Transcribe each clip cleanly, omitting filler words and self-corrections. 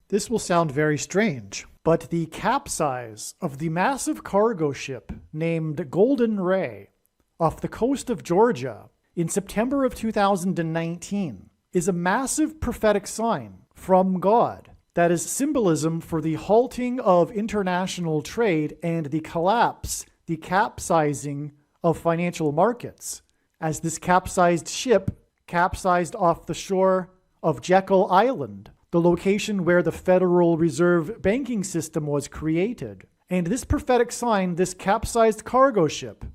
This will sound very strange, but the capsize of the massive cargo ship named Golden Ray off the coast of Georgia in September of 2019 is a massive prophetic sign from God that is symbolism for the halting of international trade and the collapse, the capsizing of financial markets, as this capsized ship capsized off the shore of Jekyll Island, the location where the Federal Reserve banking system was created. And this prophetic sign, this capsized cargo ship,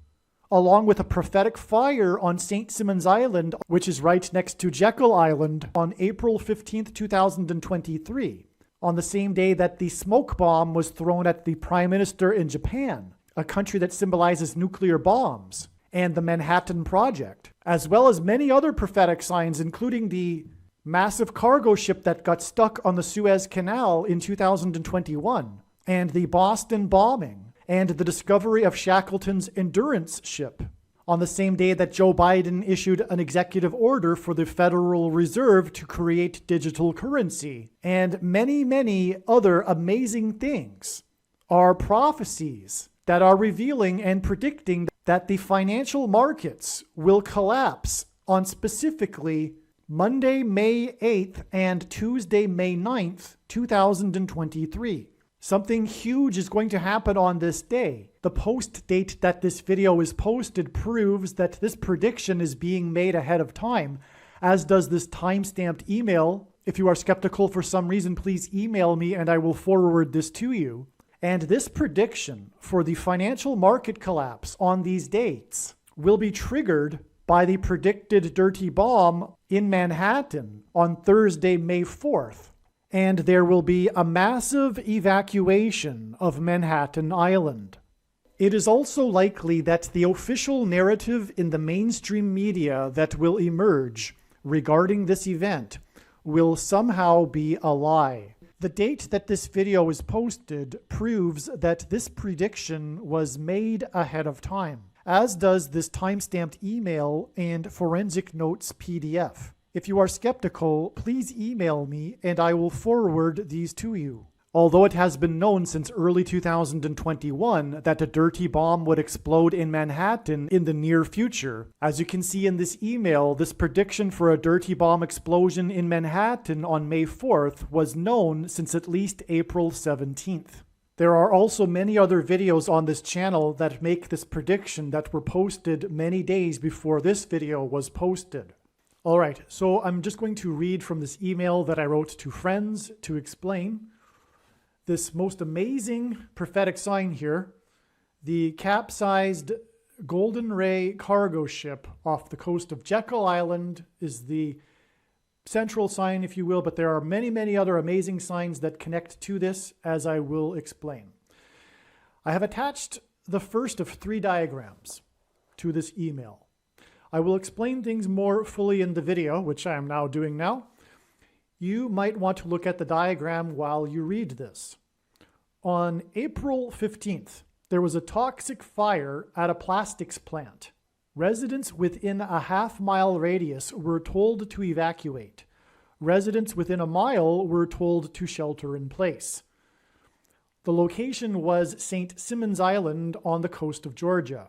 along with a prophetic fire on St. Simons Island, which is right next to Jekyll Island, on April 15th, 2023, on the same day that the smoke bomb was thrown at the Prime Minister in Japan, a country that symbolizes nuclear bombs, and the Manhattan Project, as well as many other prophetic signs, including the massive cargo ship that got stuck on the Suez Canal in 2021, and the Boston bombing, and the discovery of Shackleton's Endurance ship, on the same day that Joe Biden issued an executive order for the Federal Reserve to create digital currency, and many, many other amazing things are prophecies that are revealing and predicting that the financial markets will collapse on specifically Monday, May 8th and Tuesday, May 9th, 2023. Something huge is going to happen on this day. The post date that this video is posted proves that this prediction is being made ahead of time, as does this time-stamped email. If you are skeptical for some reason, please email me and I will forward this to you. And this prediction for the financial market collapse on these dates will be triggered by the predicted dirty bomb in Manhattan on Thursday, May 4th. And there will be a massive evacuation of Manhattan Island. It is also likely that the official narrative in the mainstream media that will emerge regarding this event will somehow be a lie. The date that this video is posted proves that this prediction was made ahead of time, as does this time-stamped email and forensic notes PDF. If you are skeptical, please email me and I will forward these to you. Although it has been known since early 2021 that a dirty bomb would explode in Manhattan in the near future, as you can see in this email, this prediction for a dirty bomb explosion in Manhattan on May 4th was known since at least April 17th. There are also many other videos on this channel that make this prediction that were posted many days before this video was posted. All right, so I'm just going to read from this email that I wrote to friends to explain this most amazing prophetic sign here. The capsized Golden Ray cargo ship off the coast of Jekyll Island is the central sign, if you will, but there are many, many other amazing signs that connect to this, as I will explain. I have attached the first of 3 diagrams to this email. I will explain things more fully in the video, which I am now doing now. You might want to look at the diagram while you read this. On April 15th, there was a toxic fire at a plastics plant. Residents within a half-mile radius were told to evacuate. Residents within a mile were told to shelter in place. The location was St. Simons Island on the coast of Georgia.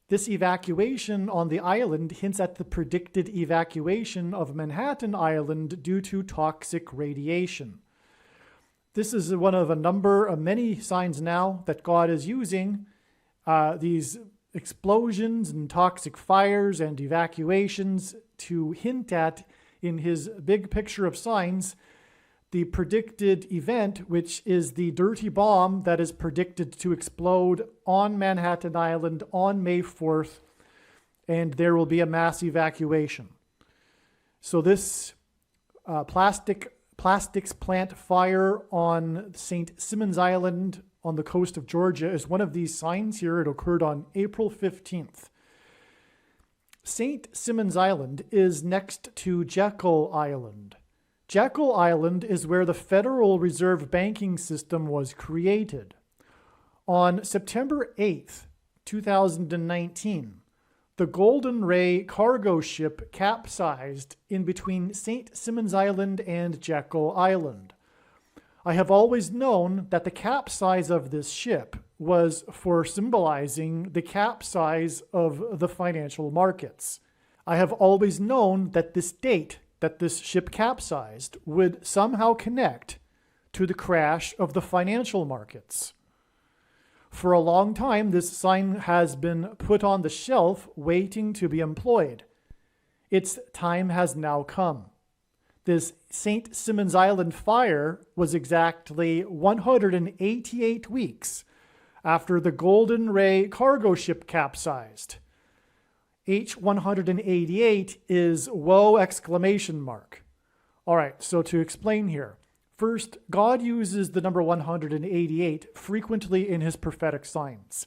This evacuation on the island hints at the predicted evacuation of Manhattan Island due to toxic radiation. This is one of a number of many signs now that God is using. These explosions and toxic fires and evacuations to hint at, in his big picture of signs, the predicted event, which is the dirty bomb that is predicted to explode on Manhattan Island on May 4th, and there will be a mass evacuation. So this plastics plant fire on St. Simons Island on the coast of Georgia is one of these signs here. It occurred on April 15th. St. Simons Island is next to Jekyll Island. Jekyll Island is where the Federal Reserve banking system was created. On September 8th, 2019, the Golden Ray cargo ship capsized in between St. Simons Island and Jekyll Island. I have always known that the capsize of this ship was for symbolizing the capsize of the financial markets. I have always known that this date that this ship capsized would somehow connect to the crash of the financial markets. For a long time, this sign has been put on the shelf waiting to be employed. Its time has now come. This St. Simons Island fire was exactly 188 weeks after the Golden Ray cargo ship capsized. H188 is whoa exclamation mark. All right, so to explain here. First, God uses the number 188 frequently in his prophetic signs.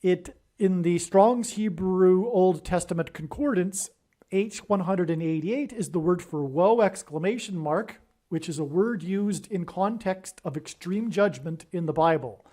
In the Strong's Hebrew Old Testament Concordance, H188 is the word for whoa exclamation mark, which is a word used in context of extreme judgment in the Bible.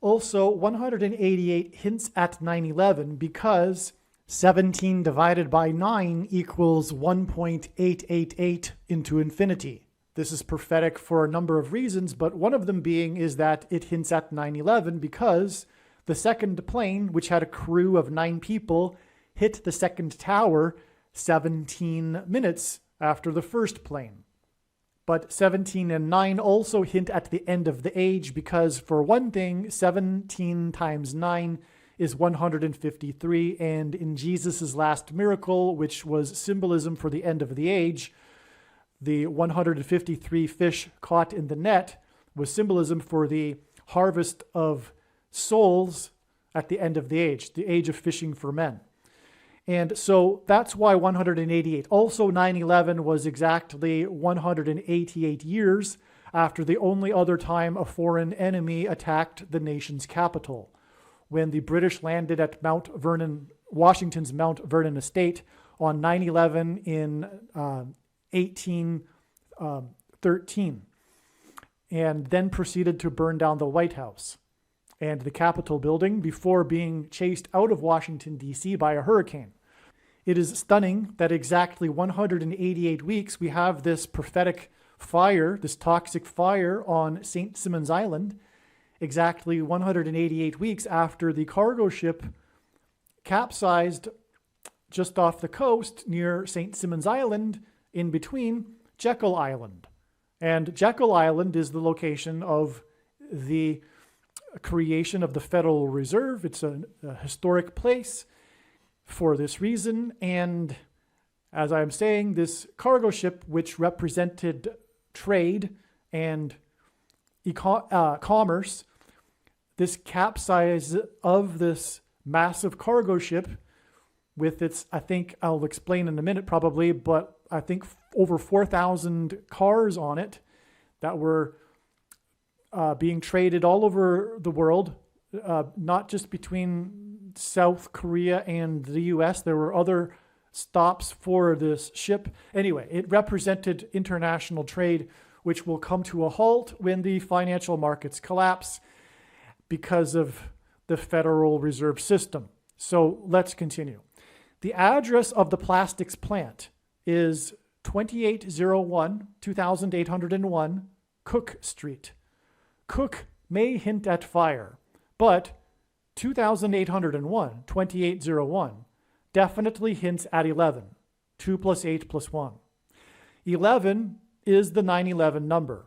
Also, 188 hints at 9/11 because 17 divided by 9 equals 1.888 into infinity. This is prophetic for a number of reasons, but one of them being is that it hints at 9/11 because the second plane, which had a crew of 9 people, hit the second tower 17 minutes after the first plane. But 17 and 9 also hint at the end of the age because, for one thing, 17 times 9 is 153, and in Jesus' last miracle, which was symbolism for the end of the age, the 153 fish caught in the net was symbolism for the harvest of souls at the end of the age of fishing for men. And so that's why 188. Also, 9/11 was exactly 188 years after the only other time a foreign enemy attacked the nation's capital, when the British landed at Washington's Mount Vernon estate on 9/11 in 1813, and then proceeded to burn down the White House and the Capitol building before being chased out of Washington, D.C. by a hurricane. It is stunning that exactly 188 weeks we have this prophetic fire, this toxic fire on St. Simons Island, exactly 188 weeks after the cargo ship capsized just off the coast near St. Simons Island in between Jekyll Island. And Jekyll Island is the location of the creation of the Federal Reserve. It's a historic place for this reason. And as I'm saying, this cargo ship, which represented trade and commerce, this capsize of this massive cargo ship with its, I think I'll explain in a minute probably, but I think over 4,000 cars on it that were being traded all over the world, not just between South Korea and the US. There were other stops for this ship. Anyway, it represented international trade, which will come to a halt when the financial markets collapse because of the Federal Reserve System. So let's continue. The address of the plastics plant is 2801 2801 Cook Street. Cook may hint at fire, but 2801 definitely hints at 11. 2 plus 8 plus 1. 11 is the 9/11 number.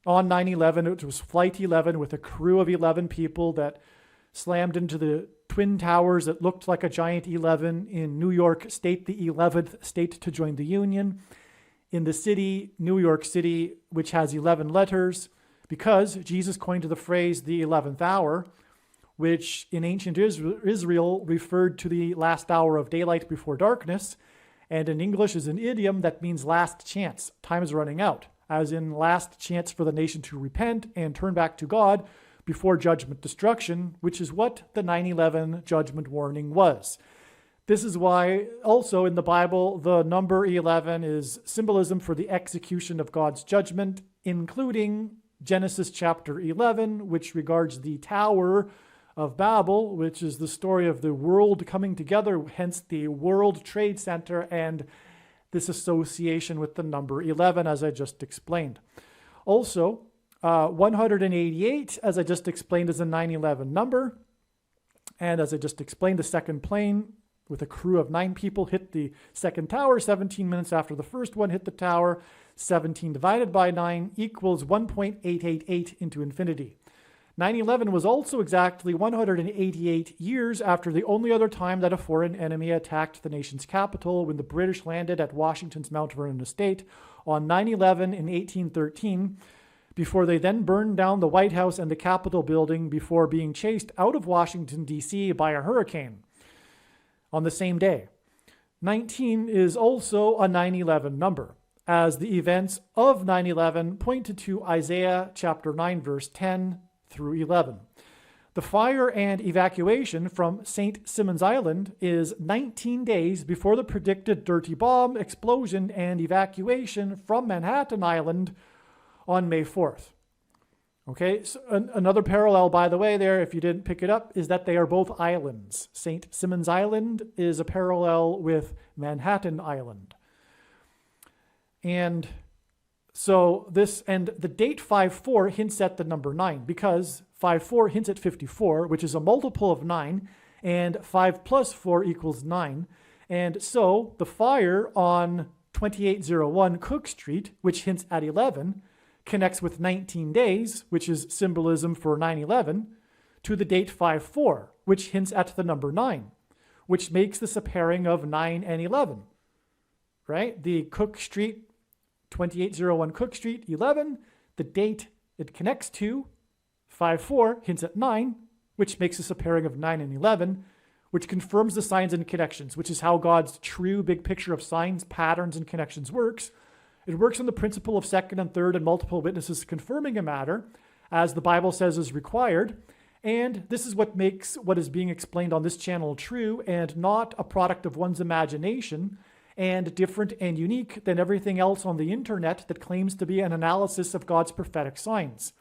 On 9/11, it was Flight 11 with a crew of 11 people that slammed into the Twin Towers that looked like a giant 11 in New York State, the 11th state to join the Union. In the city, New York City, which has 11 letters, because Jesus coined the phrase the 11th hour, which in ancient Israel referred to the last hour of daylight before darkness, and in English is an idiom that means last chance. Time is running out, as in last chance for the nation to repent and turn back to God before judgment destruction, which is what the 9/11 judgment warning was. This is why also in the Bible, the number 11 is symbolism for the execution of God's judgment, including Genesis chapter 11, which regards the Tower of Babel, which is the story of the world coming together, hence the World Trade Center and this association with the number 11, as I just explained. Also, 188, as I just explained, is a 9/11 number. And as I just explained, the second plane with a crew of 9 people hit the second tower 17 minutes after the first one hit the tower. 17 divided by 9 equals 1.888 into infinity. 9/11 was also exactly 188 years after the only other time that a foreign enemy attacked the nation's capital, when the British landed at Washington's Mount Vernon estate on 9/11 in 1813, before they then burned down the White House and the Capitol building before being chased out of Washington, D.C. by a hurricane on the same day. 19 is also a 9/11 number, as the events of 9/11 pointed to Isaiah chapter 9, verse 10 through 11. The fire and evacuation from St. Simons Island is 19 days before the predicted dirty bomb explosion and evacuation from Manhattan Island on May 4th. Okay, so another parallel, by the way, there, if you didn't pick it up, is that they are both islands. St. Simons Island is a parallel with Manhattan Island. And so this, and the date 5-4 hints at the number 9, because 5-4 hints at 54, which is a multiple of 9, and 5 plus 4 equals 9. And so the fire on 2801 Cook Street, which hints at 11, connects with 19 days, which is symbolism for 9/11, to the date 5-4, which hints at the number 9, which makes this a pairing of 9 and 11, right? The Cook Street, 2801 Cook Street, 11, the date it connects to, 5-4, hints at 9, which makes this a pairing of 9 and 11, which confirms the signs and connections, which is how God's true big picture of signs, patterns, and connections works. It works on the principle of second and third and multiple witnesses confirming a matter, as the Bible says is required. And this is what makes what is being explained on this channel true and not a product of one's imagination, and different and unique than everything else on the internet that claims to be an analysis of God's prophetic signs.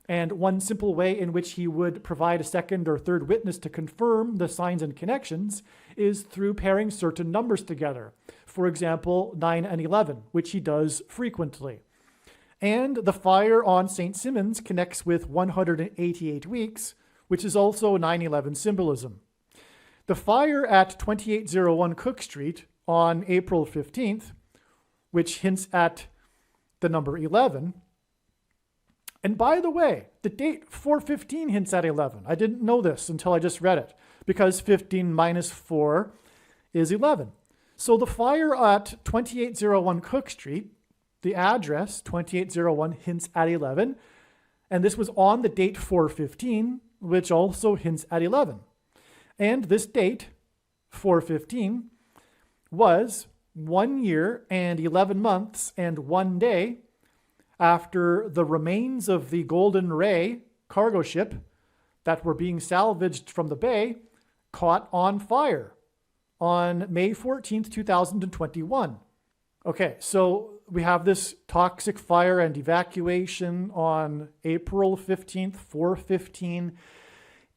And one simple way in which he would provide a second or third witness to confirm the signs and connections is through pairing certain numbers together. For example, 9 and 11, which he does frequently. And the fire on St. Simons connects with 188 weeks, which is also 9/11 symbolism. The fire at 2801 Cook Street on April 15th, which hints at the number 11. And by the way, the date 415 hints at 11. I didn't know this until I just read it, because 15 minus 4 is 11. So the fire at 2801 Cook Street, the address 2801 hints at 11, and this was on the date 415, which also hints at 11. And this date, 415, was 1 year and 11 months and 1 day after the remains of the Golden Ray cargo ship that were being salvaged from the bay caught on fire on May 14th, 2021. Okay, so we have this toxic fire and evacuation on April 15th, 415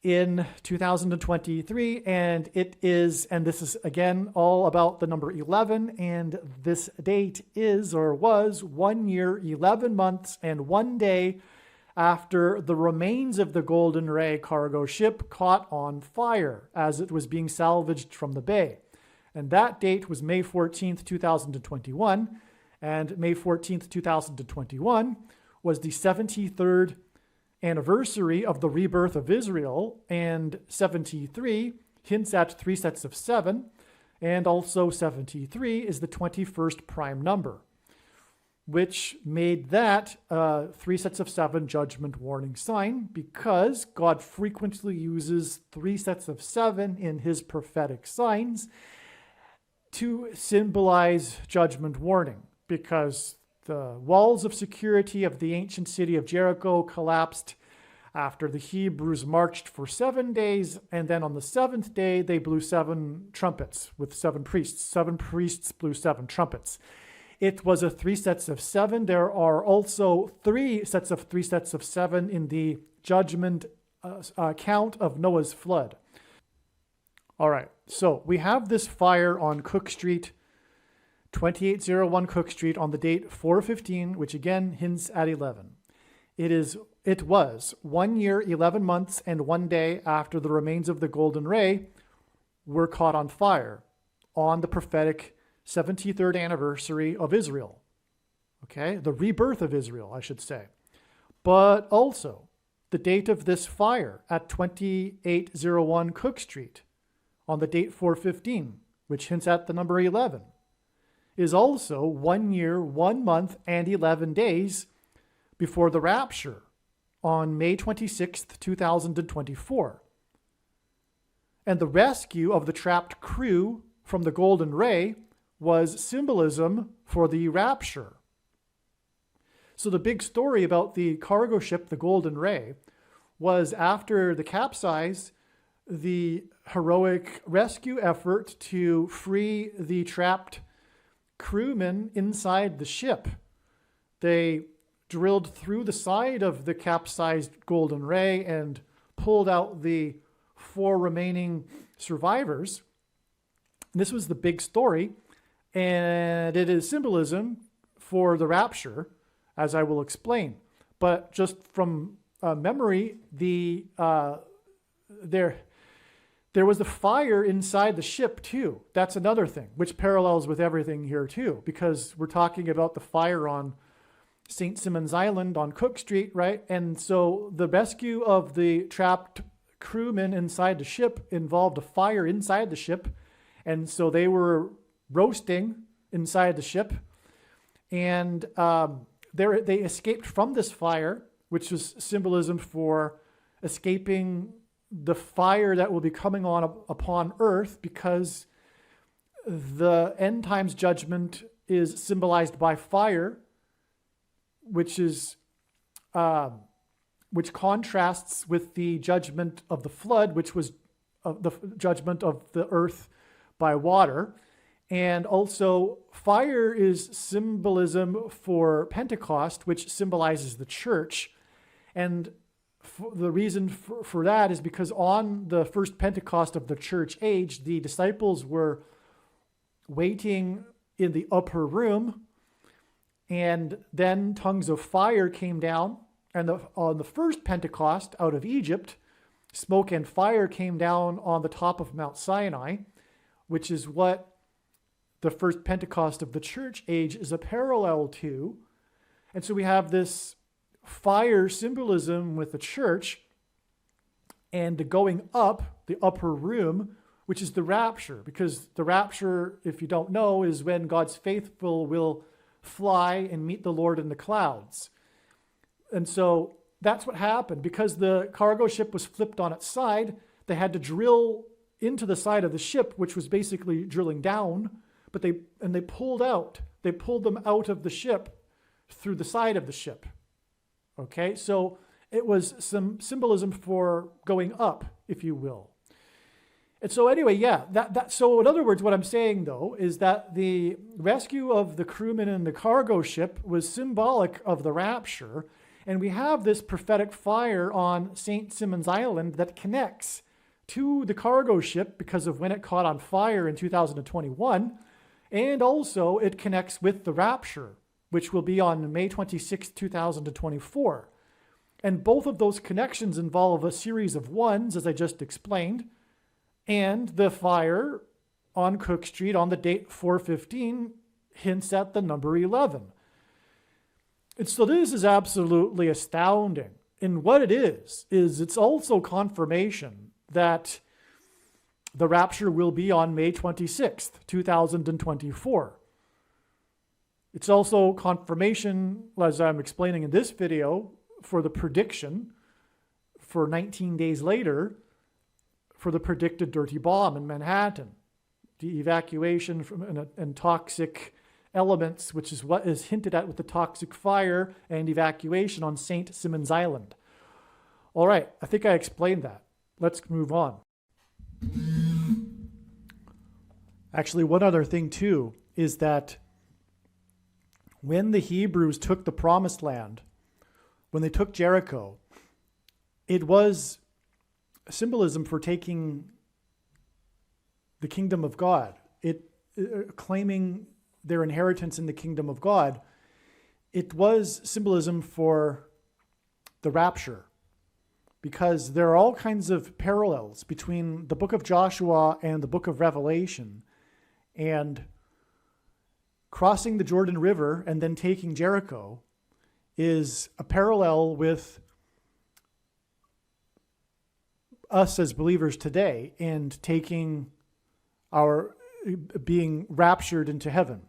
in 2023, and it is, and this is again all about the number 11, and this date is or was 1 year, 11 months, and 1 day after the remains of the Golden Ray cargo ship caught on fire as it was being salvaged from the bay. And that date was May 14th, 2021, and May 14th, 2021 was the 73rd anniversary of the rebirth of Israel, and 73 hints at 3 sets of 7, and also 73 is the 21st prime number, which made that 3 sets of 7 judgment warning sign, because God frequently uses 3 sets of 7 in his prophetic signs to symbolize judgment warning, because the walls of security of the ancient city of Jericho collapsed after the Hebrews marched for 7 days, and then on the 7th day they blew 7 trumpets with 7 priests. 7 priests blew 7 trumpets. It was a 3 sets of 7. There are also 3 sets of 3 sets of 7 in the judgment account of Noah's flood. All right, so we have this fire on Cook Street 2801 Cook Street on the date 4/15, which again hints at 11. It was 1 year, 11 months, and 1 day after the remains of the golden ray were caught on fire on the prophetic 73rd anniversary of Israel. Okay, the rebirth of Israel, I should say. But also, the date of this fire at 2801 Cook Street on the date 4/15, which hints at the number 11, is also 1 year, 1 month, and 11 days before the rapture on May 26th, 2024. And the rescue of the trapped crew from the golden ray was symbolism for the rapture. So the big story about the cargo ship, the Golden Ray, was after the capsize, the heroic rescue effort to free the trapped crewmen inside the ship. They drilled through the side of the capsized Golden Ray and pulled out the 4 remaining survivors. And this was the big story, and it is symbolism for the rapture, as I will explain. But just from memory, there was a fire inside the ship too. That's another thing, which parallels with everything here too, because we're talking about the fire on St. Simons Island on Cook Street, right? And so the rescue of the trapped crewmen inside the ship involved a fire inside the ship. And so they were roasting inside the ship. And they escaped from this fire, which was symbolism for escaping the fire that will be coming on upon earth, because the end times judgment is symbolized by fire, which contrasts with the judgment of the flood, which was the judgment of the earth by water. And also, fire is symbolism for Pentecost, which symbolizes the church. And the reason for that is because on the first Pentecost of the church age, the disciples were waiting in the upper room, and then tongues of fire came down. And on the first Pentecost out of Egypt, smoke and fire came down on the top of Mount Sinai, which is what the first Pentecost of the church age is a parallel to. And so we have this fire symbolism with the church, and the going up, the upper room, which is the rapture. Because the rapture, if you don't know, is when God's faithful will fly and meet the Lord in the clouds. And so that's what happened. Because the cargo ship was flipped on its side, they had to drill into the side of the ship, which was basically drilling down. But they pulled out. They pulled them out of the ship through the side of the ship. Okay, so it was some symbolism for going up, if you will. And so anyway, yeah, so in other words, what I'm saying though is that the rescue of the crewmen in the cargo ship was symbolic of the rapture. And we have this prophetic fire on St. Simons Island that connects to the cargo ship because of when it caught on fire in 2021. And also it connects with the rapture, which will be on May 26, 2024. And both of those connections involve a series of ones, as I just explained. And the fire on Cook Street on the date 4/15 hints at the number 11. And so this is absolutely astounding. And what it is it's also confirmation that the rapture will be on May 26th, 2024. It's also confirmation, as I'm explaining in this video, for the prediction for 19 days later for the predicted dirty bomb in Manhattan, the evacuation from and toxic elements, which is what is hinted at with the toxic fire and evacuation on St. Simons Island. All right, I think I explained that. Let's move on. Actually, one other thing too is that when the Hebrews took the promised land, when they took Jericho, it was a symbolism for taking the kingdom of God. It claiming their inheritance in the kingdom of God, it was symbolism for the rapture, because there are all kinds of parallels between the book of Joshua and the book of Revelation. And crossing the Jordan River and then taking Jericho is a parallel with us as believers today and being raptured into heaven.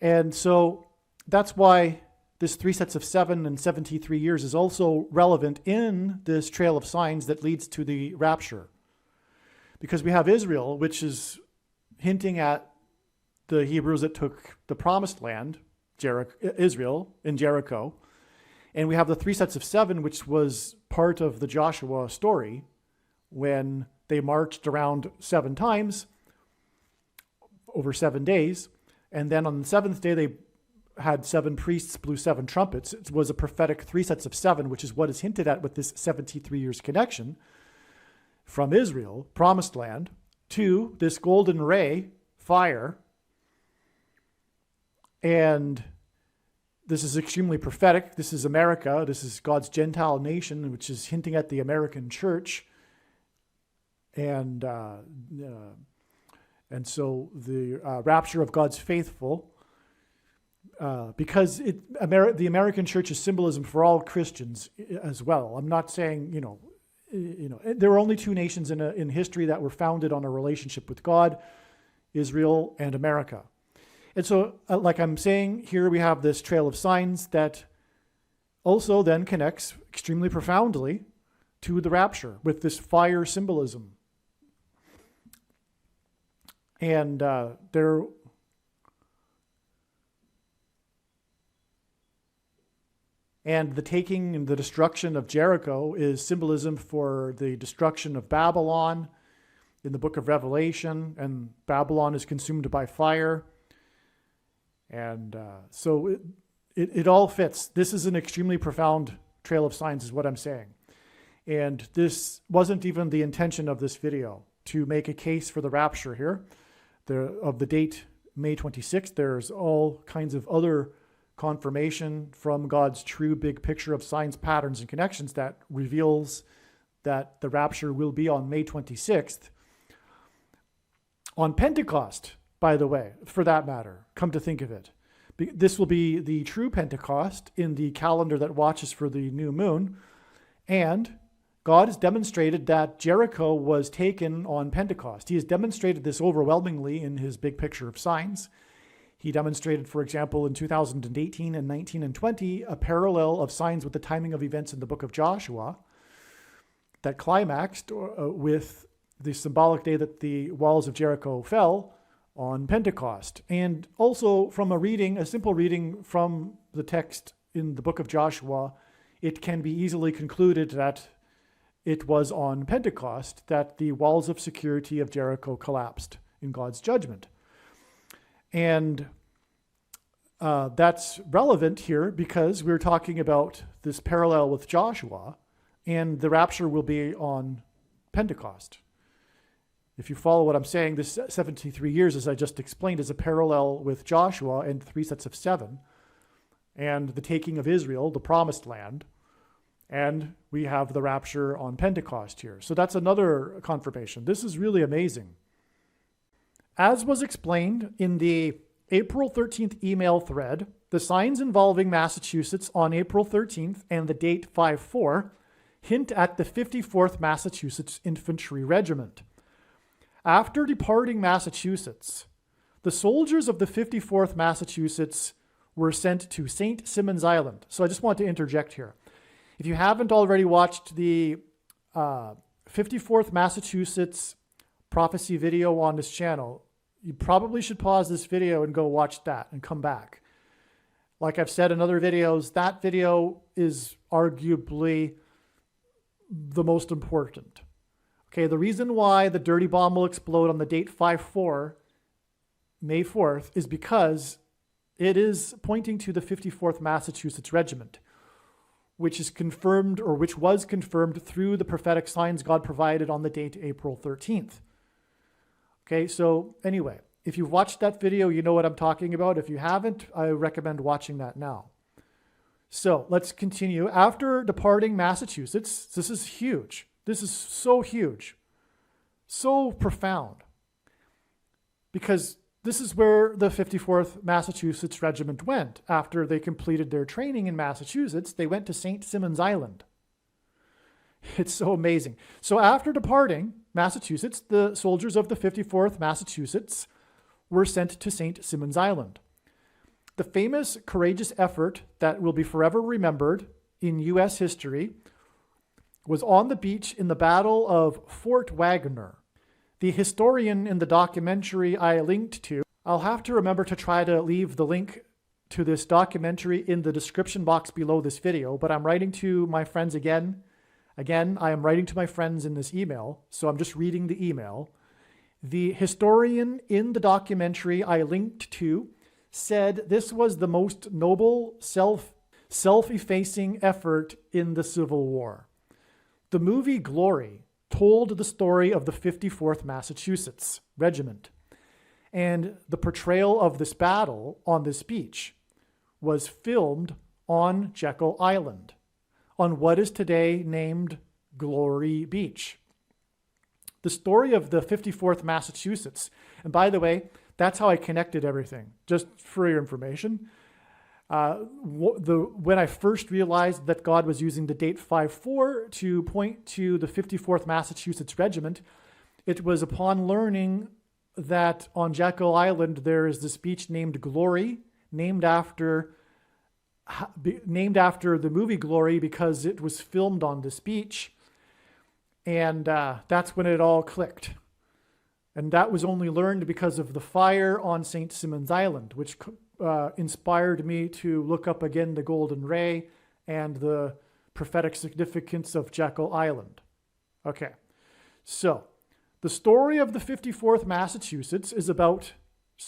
And so that's why this 3 sets of 7 and 73 years is also relevant in this trail of signs that leads to the rapture. Because we have Israel, which is hinting at the Hebrews that took the promised land, Israel in Jericho. And we have the 3 sets of 7, which was part of the Joshua story when they marched around 7 times over 7 days. And then on the 7th day, they had 7 priests blew 7 trumpets. It was a prophetic 3 sets of 7, which is what is hinted at with this 73 years connection from Israel, promised land, to this golden ray, fire. And this is extremely prophetic. This is America. This is God's Gentile nation, which is hinting at the American church. And so the rapture of God's faithful, because the American church is symbolism for all Christians as well. I'm not saying, there were only 2 nations in history that were founded on a relationship with God, Israel and America. And so, like I'm saying, here we have this trail of signs that also then connects extremely profoundly to the rapture with this fire symbolism. And and the taking and the destruction of Jericho is symbolism for the destruction of Babylon in the book of Revelation, and Babylon is consumed by fire. And so it all fits. This is an extremely profound trail of signs is what I'm saying. And this wasn't even the intention of this video, to make a case for the rapture here. Of the date, May 26th, there's all kinds of other confirmation from God's true big picture of signs, patterns, and connections that reveals that the rapture will be on May 26th. On Pentecost, by the way, for that matter, come to think of it. This will be the true Pentecost in the calendar that watches for the new moon. And God has demonstrated that Jericho was taken on Pentecost. He has demonstrated this overwhelmingly in his big picture of signs. He demonstrated, for example, in 2018 and 19 and 20, a parallel of signs with the timing of events in the book of Joshua that climaxed with the symbolic day that the walls of Jericho fell on Pentecost. And also from a simple reading from the text in the book of Joshua, it can be easily concluded that it was on Pentecost that the walls of security of Jericho collapsed in God's judgment. And that's relevant here because we're talking about this parallel with Joshua, and the rapture will be on Pentecost. If you follow what I'm saying, this 73 years, as I just explained, is a parallel with Joshua and 3 sets of 7, and the taking of Israel, the promised land, and we have the rapture on Pentecost here. So that's another confirmation. This is really amazing. As was explained in the April 13th email thread, the signs involving Massachusetts on April 13th and the date 5/4 hint at the 54th Massachusetts Infantry Regiment. After departing Massachusetts, the soldiers of the 54th Massachusetts were sent to St. Simons Island. So I just want to interject here. If you haven't already watched the 54th Massachusetts prophecy video on this channel, you probably should pause this video and go watch that and come back. Like I've said in other videos, that video is arguably the most important. Okay, the reason why the dirty bomb will explode on the date 5/4, May 4th, is because it is pointing to the 54th Massachusetts Regiment, which is confirmed, or which was confirmed through the prophetic signs God provided on the date April 13th. Okay, so anyway, If you've watched that video, you know what I'm talking about. If you haven't, I recommend watching that now. So let's continue. After departing Massachusetts, this is huge. This is so huge, so profound, because this is where the 54th Massachusetts Regiment went. After they completed their training in Massachusetts, they went to St. Simons Island. It's so amazing. So after departing Massachusetts, the soldiers of the 54th Massachusetts were sent to St. Simons Island. The famous, courageous effort that will be forever remembered in U.S. history was on the beach in the Battle of Fort Wagner. The historian in the documentary I linked to, I'll have to remember to try to leave the link to this documentary in the description box below this video, but I'm writing to my friends again. Again, I am writing to my friends in this email, so I'm just reading the email. The historian in the documentary I linked to said this was the most noble self-effacing effort in the Civil War. The movie Glory told the story of the 54th Massachusetts Regiment, and the portrayal of this battle on this beach was filmed on Jekyll Island, on what is today named Glory Beach. The story of the 54th Massachusetts, and by the way, that's how I connected everything, just for your information. When I first realized that God was using the date 5-4 to point to the 54th Massachusetts Regiment, it was upon learning that on Jekyll Island there is this beach named Glory, named after the movie Glory because it was filmed on this beach. And that's when it all clicked. And that was only learned because of the fire on St. Simons Island, which inspired me to look up again the Golden Ray and the prophetic significance of Jekyll Island. Okay, so the story of the 54th Massachusetts is about,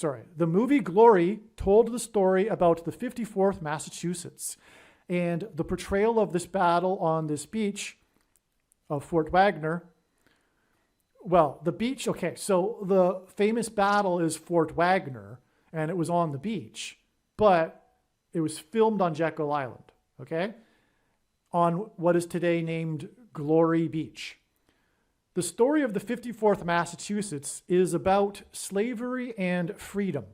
the movie Glory told the story about the 54th Massachusetts and the portrayal of this battle on this beach of Fort Wagner. Well, the beach, okay, so the famous battle is Fort Wagner, and it was on the beach, but it was filmed on Jekyll Island, okay, on what is today named Glory Beach. The story of the 54th Massachusetts is about slavery and freedom.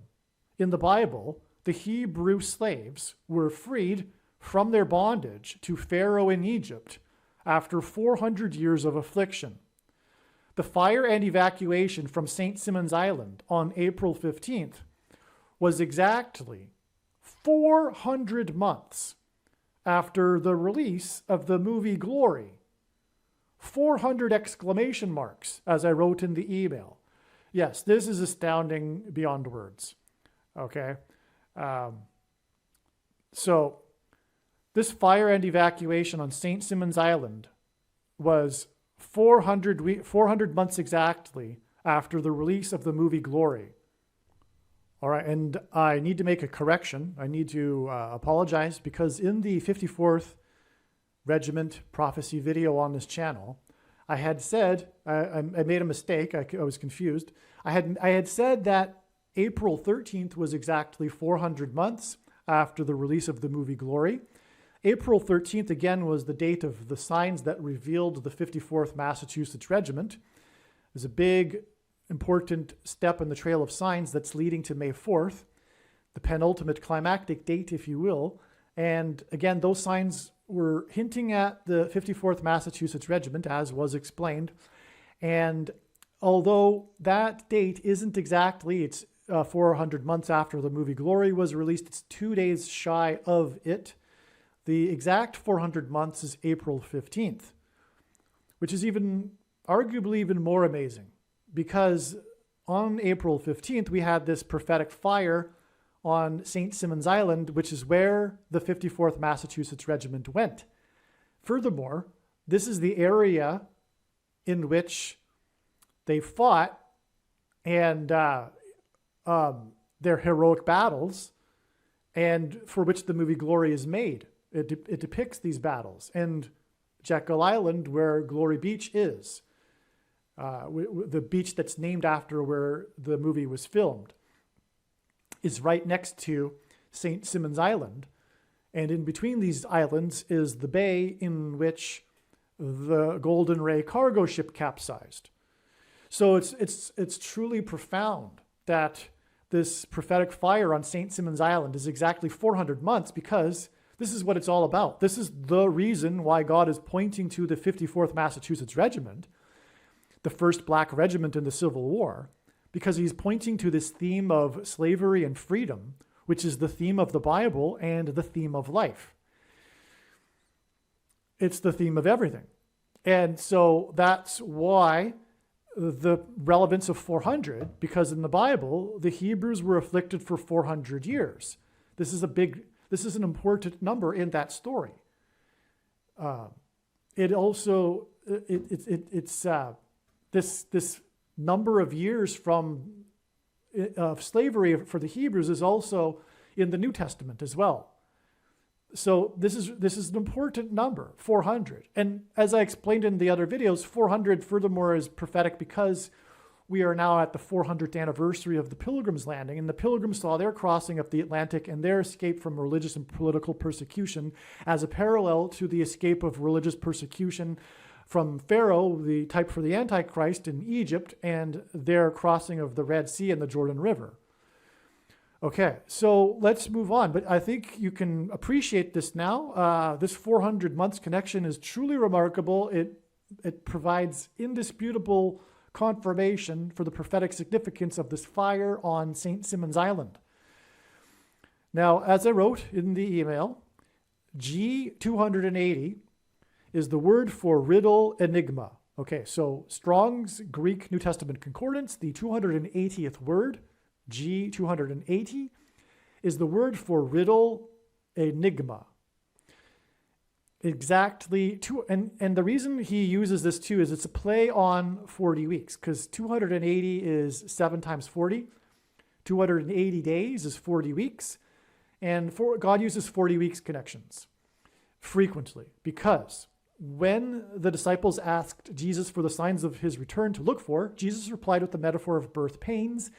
In the Bible, the Hebrew slaves were freed from their bondage to Pharaoh in Egypt after 400 years of affliction. The fire and evacuation from St. Simons Island on April 15th was exactly 400 months after the release of the movie Glory. 400 exclamation marks, as I wrote in the email. Yes, this is astounding beyond words. Okay. So this fire and evacuation on St. Simons Island was 400 months exactly after the release of the movie Glory. All right, and I need to make a correction. I need to apologize because in the 54th Regiment prophecy video on this channel, I had said, I made a mistake, I was confused. I had said that April 13th was exactly 400 months after the release of the movie Glory. April 13th, again, was the date of the signs that revealed the 54th Massachusetts Regiment. It was a big, important step in the trail of signs that's leading to May 4th, the penultimate climactic date, if you will. And again, those signs were hinting at the 54th Massachusetts Regiment, as was explained. And although that date isn't exactly, it's 400 months after the movie Glory was released, it's 2 days shy of it. The exact 400 months is April 15th, which is arguably even more amazing because on April 15th, we had this prophetic fire on St. Simons Island, which is where the 54th Massachusetts Regiment went. Furthermore, this is the area in which they fought and their heroic battles, and for which the movie Glory is made. It depicts these battles. And Jekyll Island, where Glory Beach is, the beach that's named after where the movie was filmed, is right next to St. Simon's Island. And in between these islands is the bay in which the Golden Ray cargo ship capsized. So it's truly profound that this prophetic fire on St. Simon's Island is exactly 400 months, because this is what it's all about. This is the reason why God is pointing to the 54th Massachusetts Regiment, the first black regiment in the Civil War, because he's pointing to this theme of slavery and freedom, which is the theme of the Bible and the theme of life. It's the theme of everything. And so that's why the relevance of 400, because in the Bible, the Hebrews were afflicted for 400 years. This is an important number in that story. This number of years of slavery for the Hebrews is also in the New Testament as well. So this is an important number, 400. And as I explained in the other videos, 400 furthermore is prophetic because we are now at the 400th anniversary of the Pilgrims' landing, and the Pilgrims saw their crossing of the Atlantic and their escape from religious and political persecution as a parallel to the escape of religious persecution from Pharaoh, the type for the Antichrist in Egypt, and their crossing of the Red Sea and the Jordan River. Okay, so let's move on. But I think you can appreciate this now. This 400 months connection is truly remarkable. It provides indisputable confirmation for the prophetic significance of this fire on St. Simon's Island. Now, as I wrote in the email, G280 is the word for riddle enigma. Okay, so Strong's Greek New Testament Concordance, the 280th word, G280, is the word for riddle enigma. Exactly, and the reason he uses this too is it's a play on 40 weeks, because 280 is 7 times 40. 280 days is 40 weeks, and God uses 40 weeks connections frequently, because when the disciples asked Jesus for the signs of his return to look for, Jesus replied with the metaphor of birth pains.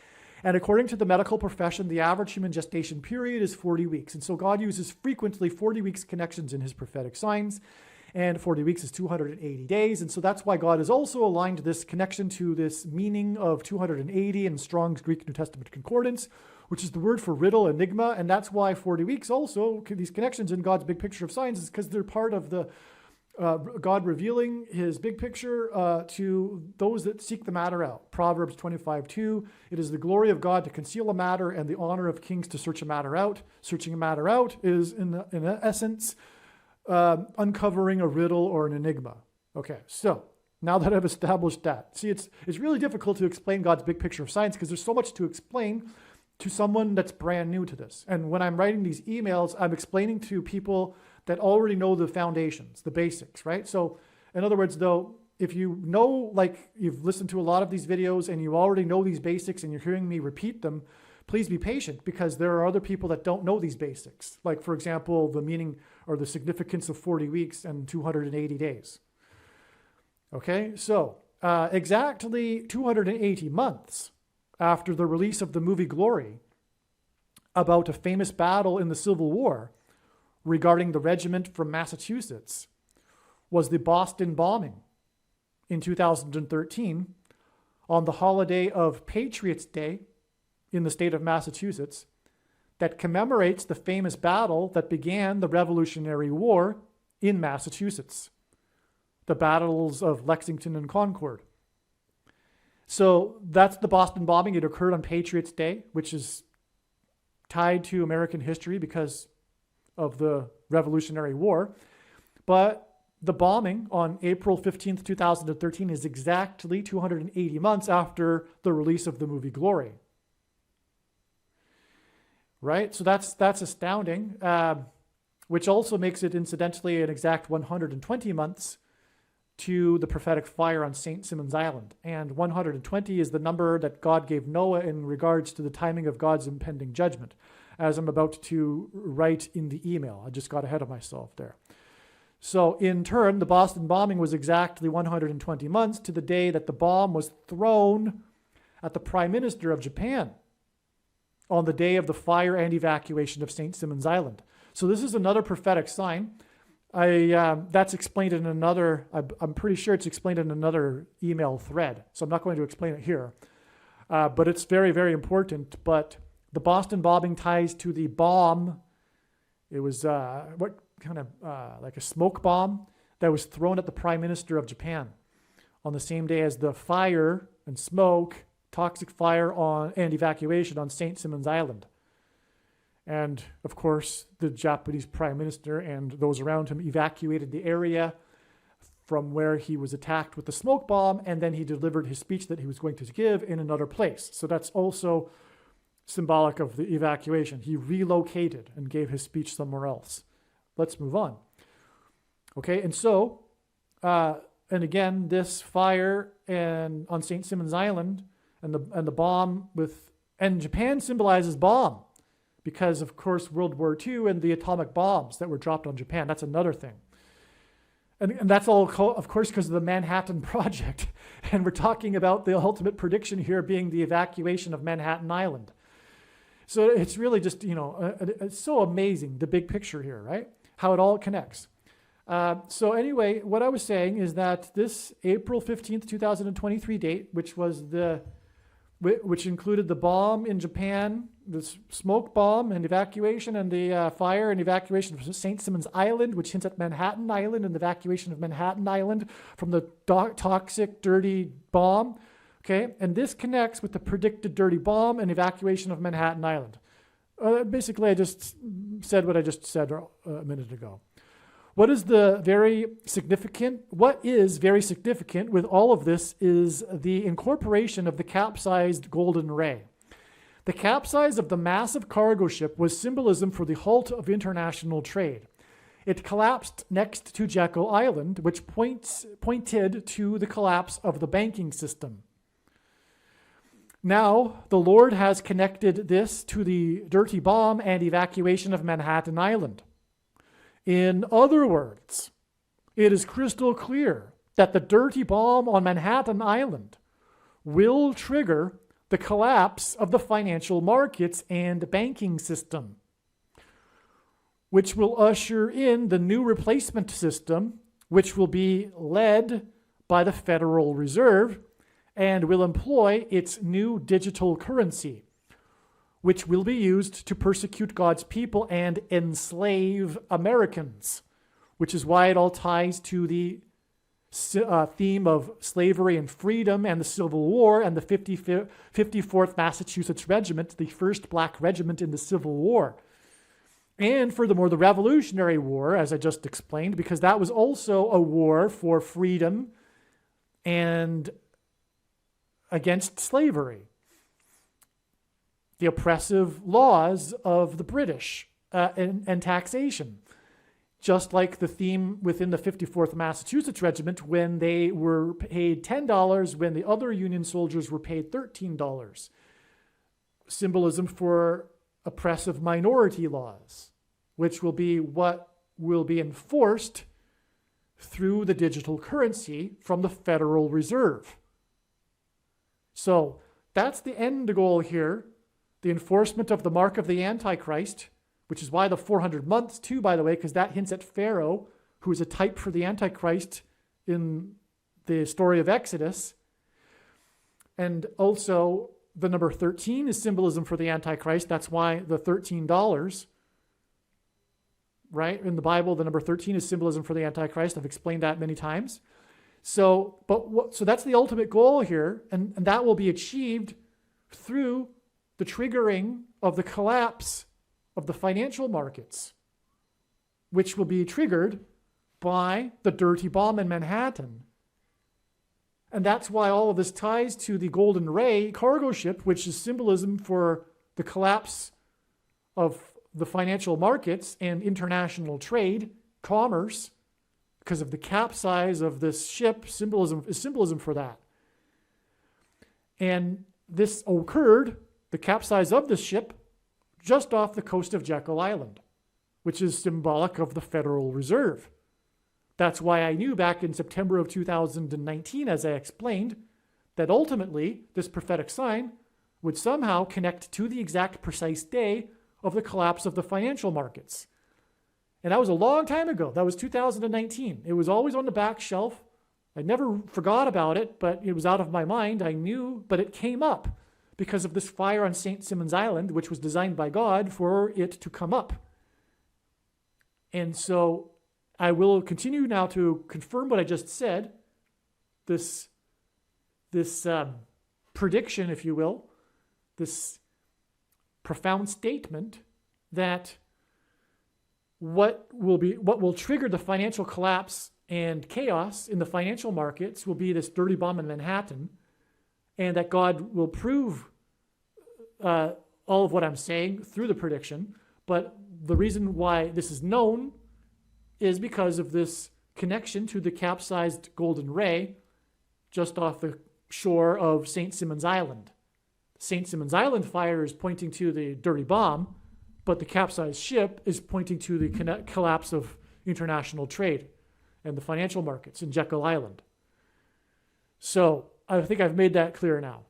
And according to the medical profession, the average human gestation period is 40 weeks. And so God uses frequently 40 weeks connections in his prophetic signs. And 40 weeks is 280 days. And so that's why God has also aligned this connection to this meaning of 280 in Strong's Greek New Testament Concordance, which is the word for riddle, enigma. And that's why 40 weeks also, these connections in God's big picture of signs, is because they're part of the God revealing his big picture to those that seek the matter out. Proverbs 25:2, it is the glory of God to conceal a matter and the honor of kings to search a matter out. Searching a matter out is, in essence, uncovering a riddle or an enigma. Okay, so now that I've established that, see, it's really difficult to explain God's big picture of science because there's so much to explain to someone that's brand new to this. And when I'm writing these emails, I'm explaining to people that already know the foundations, the basics, right? So in other words, though, if you know, like you've listened to a lot of these videos and you already know these basics and you're hearing me repeat them, please be patient, because there are other people that don't know these basics. Like, for example, the meaning or the significance of 40 weeks and 280 days. Okay, so exactly 280 months after the release of the movie Glory, about a famous battle in the Civil War regarding the regiment from Massachusetts, was the Boston bombing in 2013 on the holiday of Patriots' Day in the state of Massachusetts, that commemorates the famous battle that began the Revolutionary War in Massachusetts, the battles of Lexington and Concord. So that's the Boston bombing. It occurred on Patriots' Day, which is tied to American history because of the Revolutionary War. But the bombing on April 15th, 2013 is exactly 280 months after the release of the movie Glory. Right? So that's astounding, which also makes it incidentally an exact 120 months to the prophetic fire on St. Simon's Island. And 120 is the number that God gave Noah in regards to the timing of God's impending judgment, as I'm about to write in the email. I just got ahead of myself there. So in turn, the Boston bombing was exactly 120 months to the day that the bomb was thrown at the Prime Minister of Japan on the day of the fire and evacuation of St. Simons Island. So this is another prophetic sign. That's explained in another, I'm pretty sure it's explained in another email thread. So I'm not going to explain it here. But it's very, very important. But the Boston bombing ties to the bomb. It was like a smoke bomb that was thrown at the Prime Minister of Japan on the same day as the fire and smoke, toxic fire and evacuation on St. Simons Island. And of course, the Japanese Prime Minister and those around him evacuated the area from where he was attacked with the smoke bomb, and then he delivered his speech that he was going to give in another place. So that's also symbolic of the evacuation. He relocated and gave his speech somewhere else. Let's move on. Okay, and so, and again, this fire on St. Simons Island and the bomb and Japan symbolizes bomb because, of course, World War II and the atomic bombs that were dropped on Japan. That's another thing. And that's all, of course, because of the Manhattan Project. And we're talking about the ultimate prediction here being the evacuation of Manhattan Island. So it's really just, it's so amazing, the big picture here, right? How it all connects. So anyway, what I was saying is that this April 15th, 2023 date, which included the bomb in Japan, the smoke bomb and evacuation, and the fire and evacuation of St. Simons Island, which hints at Manhattan Island and the evacuation of Manhattan Island from the toxic, dirty bomb. Okay, and this connects with the predicted dirty bomb and evacuation of Manhattan Island. Basically, I just said what I just said a minute ago. What is very significant with all of this is the incorporation of the capsized Golden Ray. The capsize of the massive cargo ship was symbolism for the halt of international trade. It collapsed next to Jekyll Island, which pointed to the collapse of the banking system. Now, the Lord has connected this to the dirty bomb and evacuation of Manhattan Island. In other words, it is crystal clear that the dirty bomb on Manhattan Island will trigger the collapse of the financial markets and banking system, which will usher in the new replacement system, which will be led by the Federal Reserve and will employ its new digital currency, which will be used to persecute God's people and enslave Americans, which is why it all ties to the theme of slavery and freedom and the Civil War and the 54th Massachusetts Regiment, the first black regiment in the Civil War. And furthermore, the Revolutionary War, as I just explained, because that was also a war for freedom and against slavery. The oppressive laws of the British and taxation. Just like the theme within the 54th Massachusetts Regiment when they were paid $10 when the other Union soldiers were paid $13. Symbolism for oppressive minority laws, which will be what will be enforced through the digital currency from the Federal Reserve. So that's the end goal here. The enforcement of the mark of the Antichrist, which is why the 400 months too, by the way, because that hints at Pharaoh, who is a type for the Antichrist in the story of Exodus. And also the number 13 is symbolism for the Antichrist. That's why the $13, right? In the Bible, the number 13 is symbolism for the Antichrist. I've explained that many times. So that's the ultimate goal here, and that will be achieved through the triggering of the collapse of the financial markets, which will be triggered by the dirty bomb in Manhattan. And that's why all of this ties to the Golden Ray cargo ship, which is symbolism for the collapse of the financial markets and international trade, commerce, because of the capsize of this ship. Symbolism is symbolism for that. And this occurred, the capsize of this ship, just off the coast of Jekyll Island, which is symbolic of the Federal Reserve. That's why I knew back in September of 2019, as I explained, that ultimately this prophetic sign would somehow connect to the exact precise day of the collapse of the financial markets. And that was a long time ago. That was 2019. It was always on the back shelf. I never forgot about it, but it was out of my mind. I knew, but it came up because of this fire on St. Simon's Island, which was designed by God for it to come up. And so I will continue now to confirm what I just said, this prediction, if you will, this profound statement that what will trigger the financial collapse and chaos in the financial markets will be this dirty bomb in Manhattan, and that God will prove all of what I'm saying through the prediction. But the reason why this is known is because of this connection to the capsized Golden Ray just off the shore of St. Simon's Island. St. Simon's Island fire is pointing to the dirty bomb, but the capsized ship is pointing to the collapse of international trade and the financial markets in Jekyll Island. So I think I've made that clear now.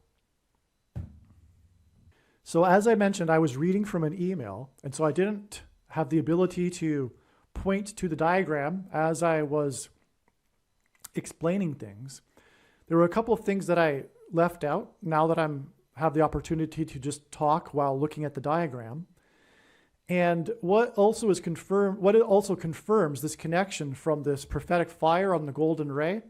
So as I mentioned, I was reading from an email, and so I didn't have the ability to point to the diagram as I was explaining things. There were a couple of things that I left out now that I have the opportunity to just talk while looking at the diagram. And what it also confirms this connection from this prophetic fire on the Golden Ray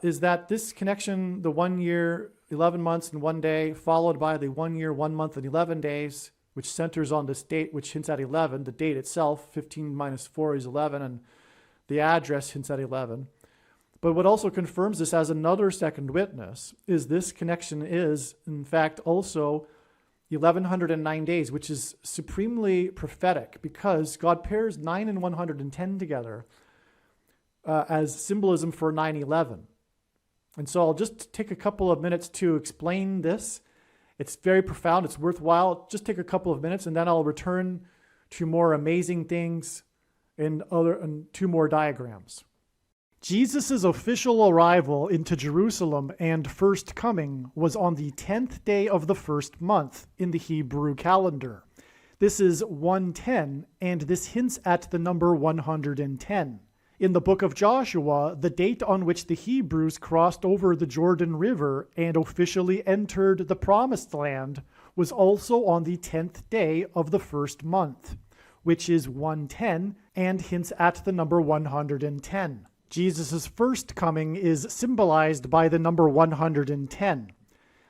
is that this connection, the 1 year, 11 months and 1 day, followed by the 1 year, 1 month and 11 days, which centers on this date, which hints at 11. The date itself, 15 minus 4 is 11, and the address hints at 11. But what also confirms this as another second witness is this connection is, in fact, also 1109 days, which is supremely prophetic because God pairs 9 and 110 together as symbolism for 9/11. And so I'll just take a couple of minutes to explain this. It's very profound. It's worthwhile. Just take a couple of minutes, and then I'll return to more amazing things and two more diagrams. Jesus' official arrival into Jerusalem and first coming was on the 10th day of the first month in the Hebrew calendar. This is 110, and this hints at the number 110. In the book of Joshua, the date on which the Hebrews crossed over the Jordan River and officially entered the Promised Land was also on the 10th day of the first month, which is 110 and hints at the number 110. Jesus' first coming is symbolized by the number 110.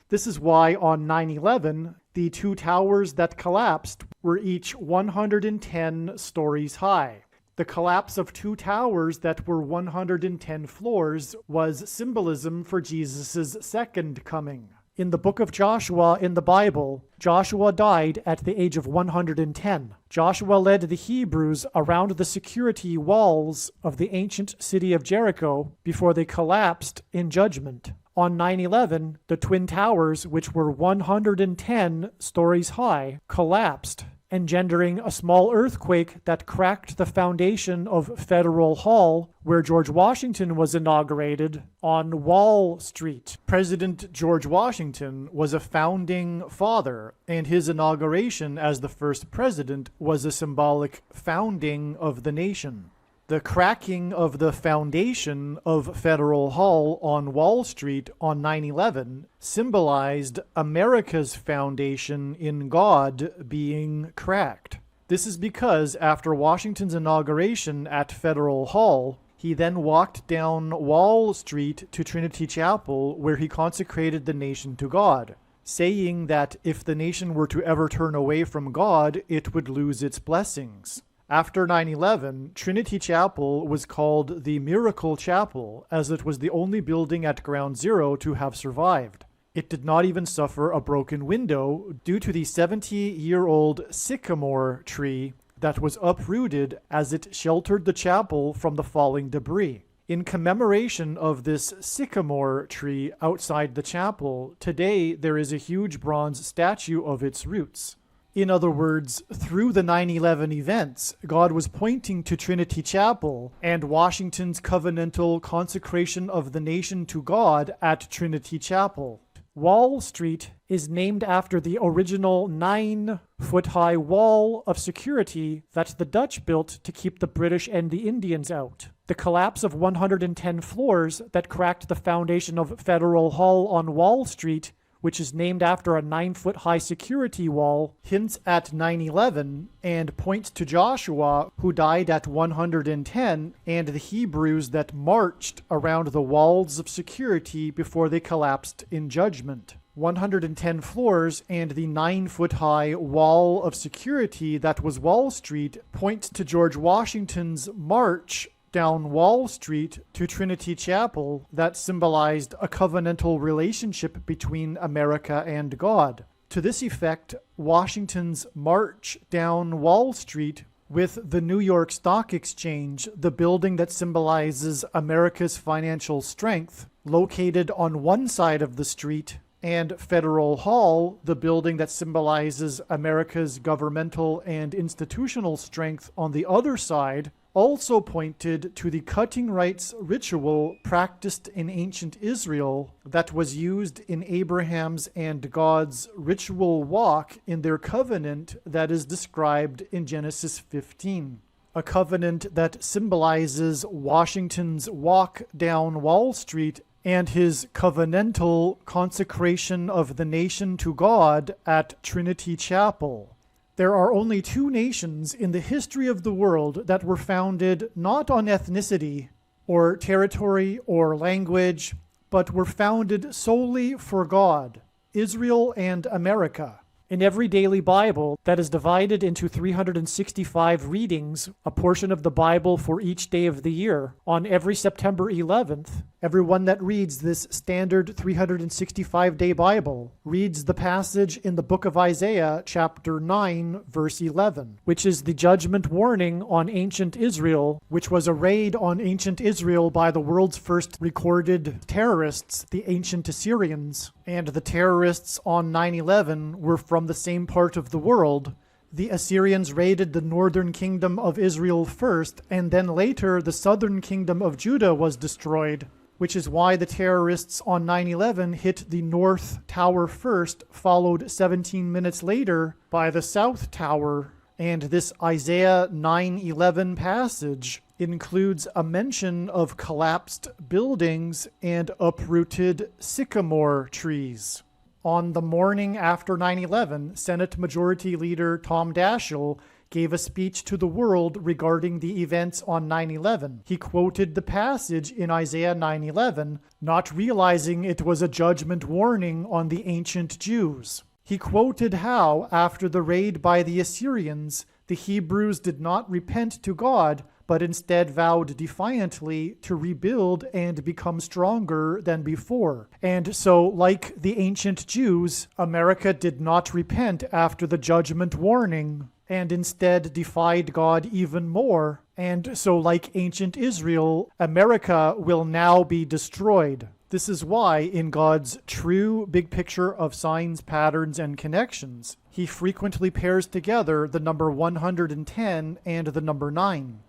This is why on 9/11, the two towers that collapsed were each 110 stories high. The collapse of two towers that were 110 floors was symbolism for Jesus' second coming. In the book of Joshua in the Bible, Joshua died at the age of 110. Joshua led the Hebrews around the security walls of the ancient city of Jericho before they collapsed in judgment. On 9/11, the Twin Towers, which were 110 stories high, collapsed, engendering a small earthquake that cracked the foundation of Federal Hall, where George Washington was inaugurated, on Wall Street. President George Washington was a founding father, and his inauguration as the first president was a symbolic founding of the nation. The cracking of the foundation of Federal Hall on Wall Street on 9/11 symbolized America's foundation in God being cracked. This is because after Washington's inauguration at Federal Hall, he then walked down Wall Street to Trinity Chapel, where he consecrated the nation to God, saying that if the nation were to ever turn away from God, it would lose its blessings. After 9/11, Trinity Chapel was called the Miracle Chapel, as it was the only building at Ground Zero to have survived. It did not even suffer a broken window due to the 70-year-old sycamore tree that was uprooted as it sheltered the chapel from the falling debris. In commemoration of this sycamore tree outside the chapel, today there is a huge bronze statue of its roots. In other words, through the 9/11 events, God was pointing to Trinity Chapel and Washington's covenantal consecration of the nation to God at Trinity Chapel. Wall Street is named after the original 9-foot-high wall of security that the Dutch built to keep the British and the Indians out. The collapse of 110 floors that cracked the foundation of Federal Hall on Wall Street, which is named after a 9-foot-high security wall, hints at 9/11 and points to Joshua, who died at 110, and the Hebrews that marched around the walls of security before they collapsed in judgment. 110 floors and the 9-foot-high wall of security that was Wall Street points to George Washington's march down Wall Street to Trinity Chapel that symbolized a covenantal relationship between America and God. To this effect, Washington's march down Wall Street with the New York Stock Exchange, the building that symbolizes America's financial strength, located on one side of the street, and Federal Hall, the building that symbolizes America's governmental and institutional strength on the other side, also pointed to the cutting rights ritual practiced in ancient Israel that was used in Abraham's and God's ritual walk in their covenant that is described in Genesis 15. A covenant that symbolizes Washington's walk down Wall Street and his covenantal consecration of the nation to God at Trinity Chapel. There are only two nations in the history of the world that were founded not on ethnicity or territory or language, but were founded solely for God: Israel and America. In every daily Bible that is divided into 365 readings, a portion of the Bible for each day of the year, on every September 11th, everyone that reads this standard 365-day Bible reads the passage in the book of Isaiah, chapter 9, verse 11, which is the judgment warning on ancient Israel, which was a raid on ancient Israel by the world's first recorded terrorists, the ancient Assyrians. And the terrorists on 9/11 were from the same part of the world. The Assyrians raided the northern kingdom of Israel first, and then later the southern kingdom of Judah was destroyed, which is why the terrorists on 9/11 hit the North Tower first, followed 17 minutes later by the South Tower. And this Isaiah 9:11 passage includes a mention of collapsed buildings and uprooted sycamore trees. On the morning after 9/11, Senate Majority Leader Tom Daschle gave a speech to the world regarding the events on 9/11. He quoted the passage in Isaiah 9:11, not realizing it was a judgment warning on the ancient Jews. He quoted how, after the raid by the Assyrians, the Hebrews did not repent to God, but instead vowed defiantly to rebuild and become stronger than before. And so, like the ancient Jews, America did not repent after the judgment warning, and instead defied God even more. And so, like ancient Israel, America will now be destroyed. This is why, in God's true big picture of signs, patterns, and connections, he frequently pairs together the number 110 and the number 9.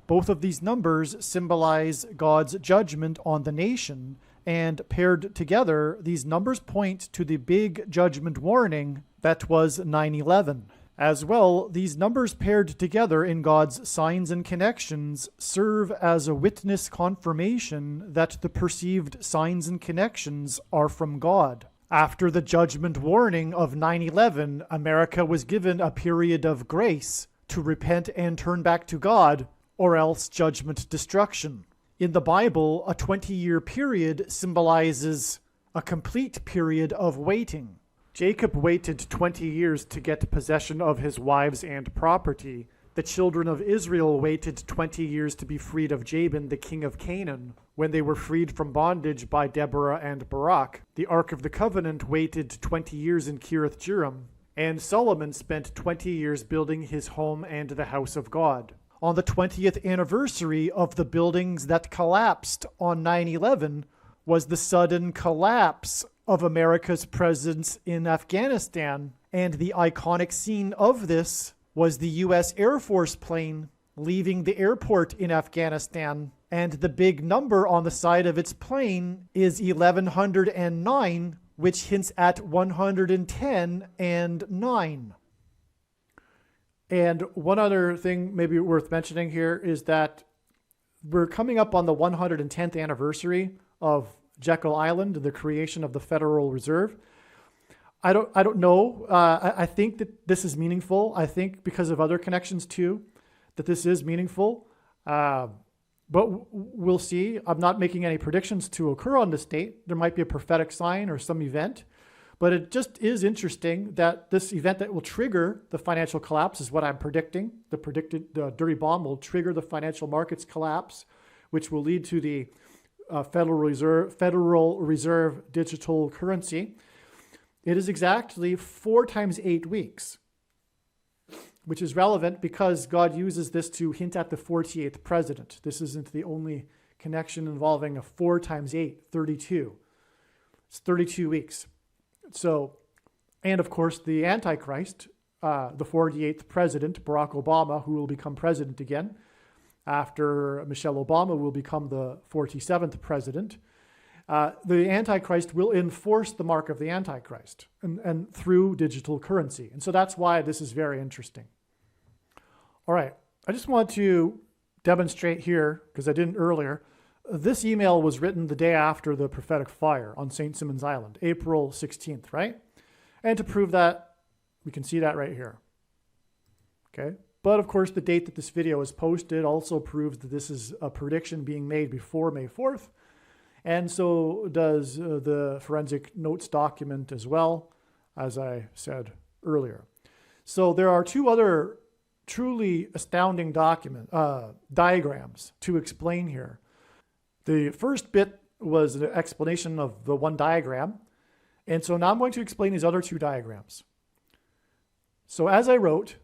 Both of these numbers symbolize God's judgment on the nation, and paired together, these numbers point to the big judgment warning that was 9/11. As well, these numbers paired together in God's signs and connections serve as a witness confirmation that the perceived signs and connections are from God. After the judgment warning of 9/11, America was given a period of grace to repent and turn back to God, or else judgment destruction. In the Bible, a 20-year period symbolizes a complete period of waiting. Jacob waited 20 years to get possession of his wives and property. The children of Israel waited 20 years to be freed of Jabin, the king of Canaan, when they were freed from bondage by Deborah and Barak. The Ark of the Covenant waited 20 years in Kiriath Jearim, and Solomon spent 20 years building his home and the house of God. On the 20th anniversary of the buildings that collapsed on 9/11 was the sudden collapse of America's presence in Afghanistan, And the iconic scene of this was the US Air Force plane leaving the airport in Afghanistan. And the big number on the side of its plane is 1109, which hints at 110 and 9. And one other thing maybe worth mentioning here is that we're coming up on the 110th anniversary of Jekyll Island, the creation of the Federal Reserve. I don't know. I think that this is meaningful. I think because of other connections too, that this is meaningful. But we'll see. I'm not making any predictions to occur on this date. There might be a prophetic sign or some event. But it just is interesting that this event that will trigger the financial collapse is what I'm predicting. The dirty bomb will trigger the financial markets collapse, which will lead to the Federal Reserve digital currency. It is exactly 4 times 8 weeks, which is relevant because God uses this to hint at the 48th president. This isn't the only connection involving a 4 times 8, 32. It's 32 weeks. So, and of course, the Antichrist, the 48th president, Barack Obama, who will become president again after Michelle Obama will become the 47th president. The Antichrist will enforce the mark of the Antichrist and through digital currency. And so that's why this is very interesting. All right, I just want to demonstrate here, because I didn't earlier, this email was written the day after the prophetic fire on St. Simons Island, April 16th, right? And to prove that, we can see that right here. Okay, but of course the date that this video is posted also proves that this is a prediction being made before May 4th. And so does the forensic notes document as well, as I said earlier. So there are 2 other truly astounding diagrams to explain here. The first bit was an explanation of the one diagram. And so now I'm going to explain these other 2 diagrams. So as I wrote,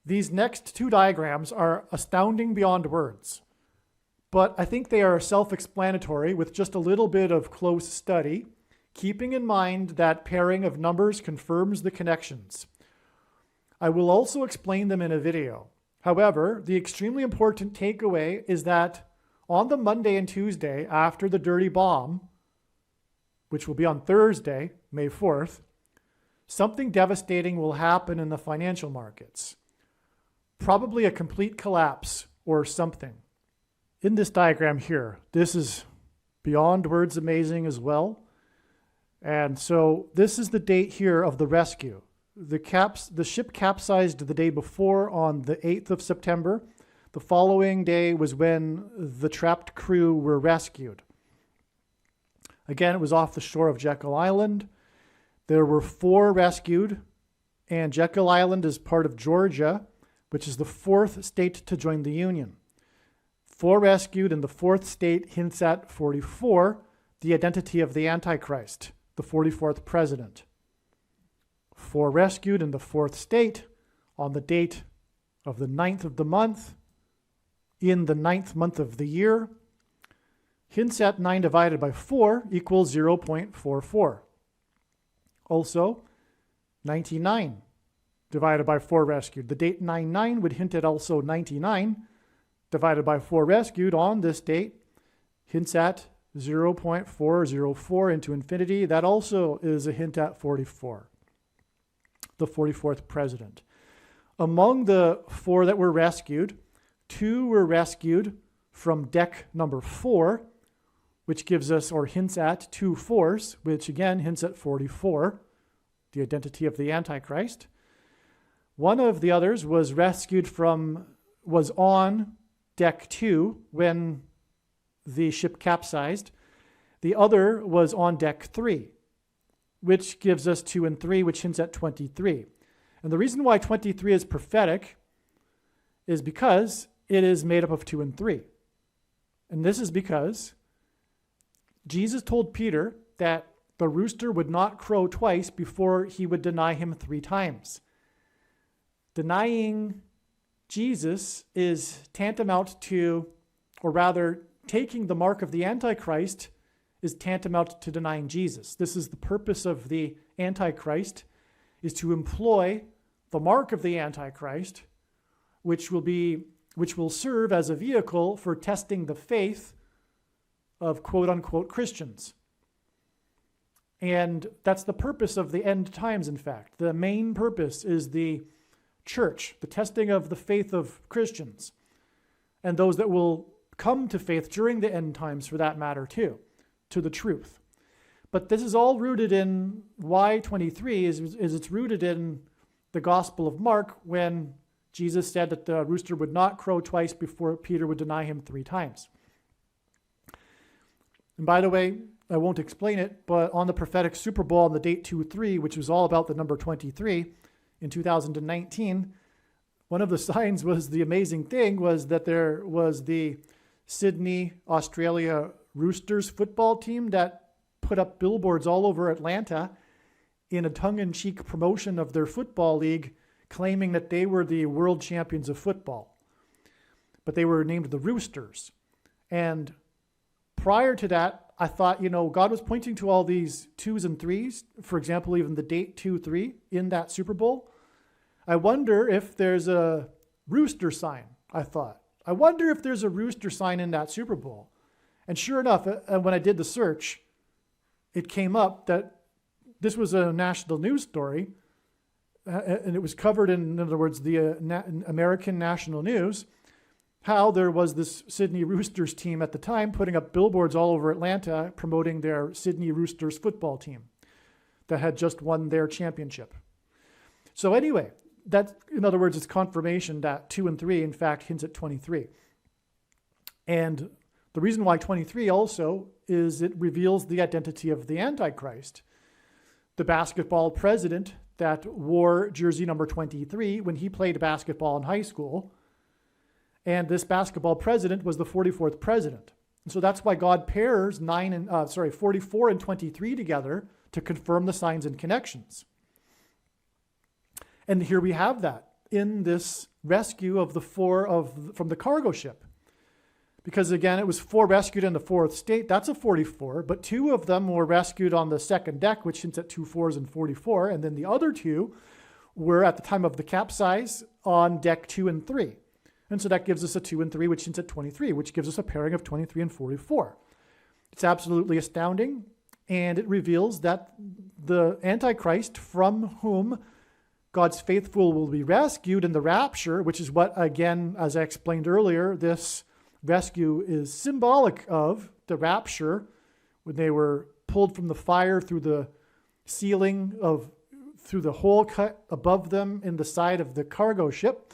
these next 2 diagrams are astounding beyond words. But I think they are self-explanatory with just a little bit of close study, keeping in mind that pairing of numbers confirms the connections. I will also explain them in a video. However, the extremely important takeaway is that on the Monday and Tuesday after the dirty bomb, which will be on Thursday, May 4th, something devastating will happen in the financial markets. Probably a complete collapse or something. In this diagram here, this is beyond words amazing as well. And so this is the date here of the rescue. The ship capsized the day before on the 8th of September. The following day was when the trapped crew were rescued. Again, it was off the shore of Jekyll Island. There were 4 rescued, and Jekyll Island is part of Georgia, which is the 4th state to join the Union. 4 rescued, and the 4th state hints at 44, the identity of the Antichrist, the 44th president. 4 rescued in the 4th state on the date of the 9th of the month, in the 9th month of the year, hints at 9 divided by 4 equals 0.44. Also, 99 divided by 4 rescued. The date 99 would hint at also 99 divided by 4 rescued on this date, hints at 0.404 into infinity. That also is a hint at 44, the 44th president. Among the 4 that were rescued, 2 were rescued from deck number 4, which gives us or hints at 2 4s, which again hints at 44, the identity of the Antichrist. One of the others was was on deck 2 when the ship capsized. The other was on deck 3, which gives us 2 and 3, which hints at 23. And the reason why 23 is prophetic is because it is made up of 2 and 3. And this is because Jesus told Peter that the rooster would not crow twice before he would deny him 3 times. Denying Jesus is tantamount to, or rather, taking the mark of the Antichrist is tantamount to denying Jesus. This is the purpose of the Antichrist, is to employ the mark of the Antichrist, which will serve as a vehicle for testing the faith of quote-unquote Christians. And that's the purpose of the end times, in fact. The main purpose is the church, the testing of the faith of Christians, and those that will come to faith during the end times, for that matter, too, to the truth. But this is all rooted in why 23 is it's rooted in the Gospel of Mark, when Jesus said that the rooster would not crow twice before Peter would deny him 3 times. And by the way, I won't explain it, but on the prophetic Super Bowl on the date 2-3, which was all about the number 23 in 2019, one of the signs was, the amazing thing was that there was the Sydney, Australia Roosters football team that put up billboards all over Atlanta in a tongue-in-cheek promotion of their football league, claiming that they were the world champions of football. But they were named the Roosters. And prior to that, I thought, God was pointing to all these 2s and 3s, for example, even the date 2-3 in that Super Bowl. I wonder if there's a rooster sign, I thought. I wonder if there's a rooster sign in that Super Bowl. And sure enough, when I did the search, it came up that this was a national news story, and it was covered in other words, the American national news, how there was this Sydney Roosters team at the time putting up billboards all over Atlanta promoting their Sydney Roosters football team that had just won their championship. So anyway, that, in other words, it's confirmation that 2 and 3, in fact, hints at 23. And the reason why 23 also is it reveals the identity of the Antichrist. The basketball president that wore jersey number 23 when he played basketball in high school. And this basketball president was the 44th president. And so that's why God pairs 44 and 23 together to confirm the signs and connections. And here we have that in this rescue of the 4 from the cargo ship. Because again, it was 4 rescued in the 4th state. That's a 44, but 2 of them were rescued on the second deck, which hints at 2 4s and 44. And then the other 2 were at the time of the capsize on deck 2 and 3. And so that gives us a 2 and 3, which hints at 23, which gives us a pairing of 23 and 44. It's absolutely astounding. And it reveals that the Antichrist, from whom God's faithful will be rescued in the rapture, which is what, again, as I explained earlier, this rescue is symbolic of the rapture, when they were pulled from the fire through the ceiling through the hole cut above them in the side of the cargo ship.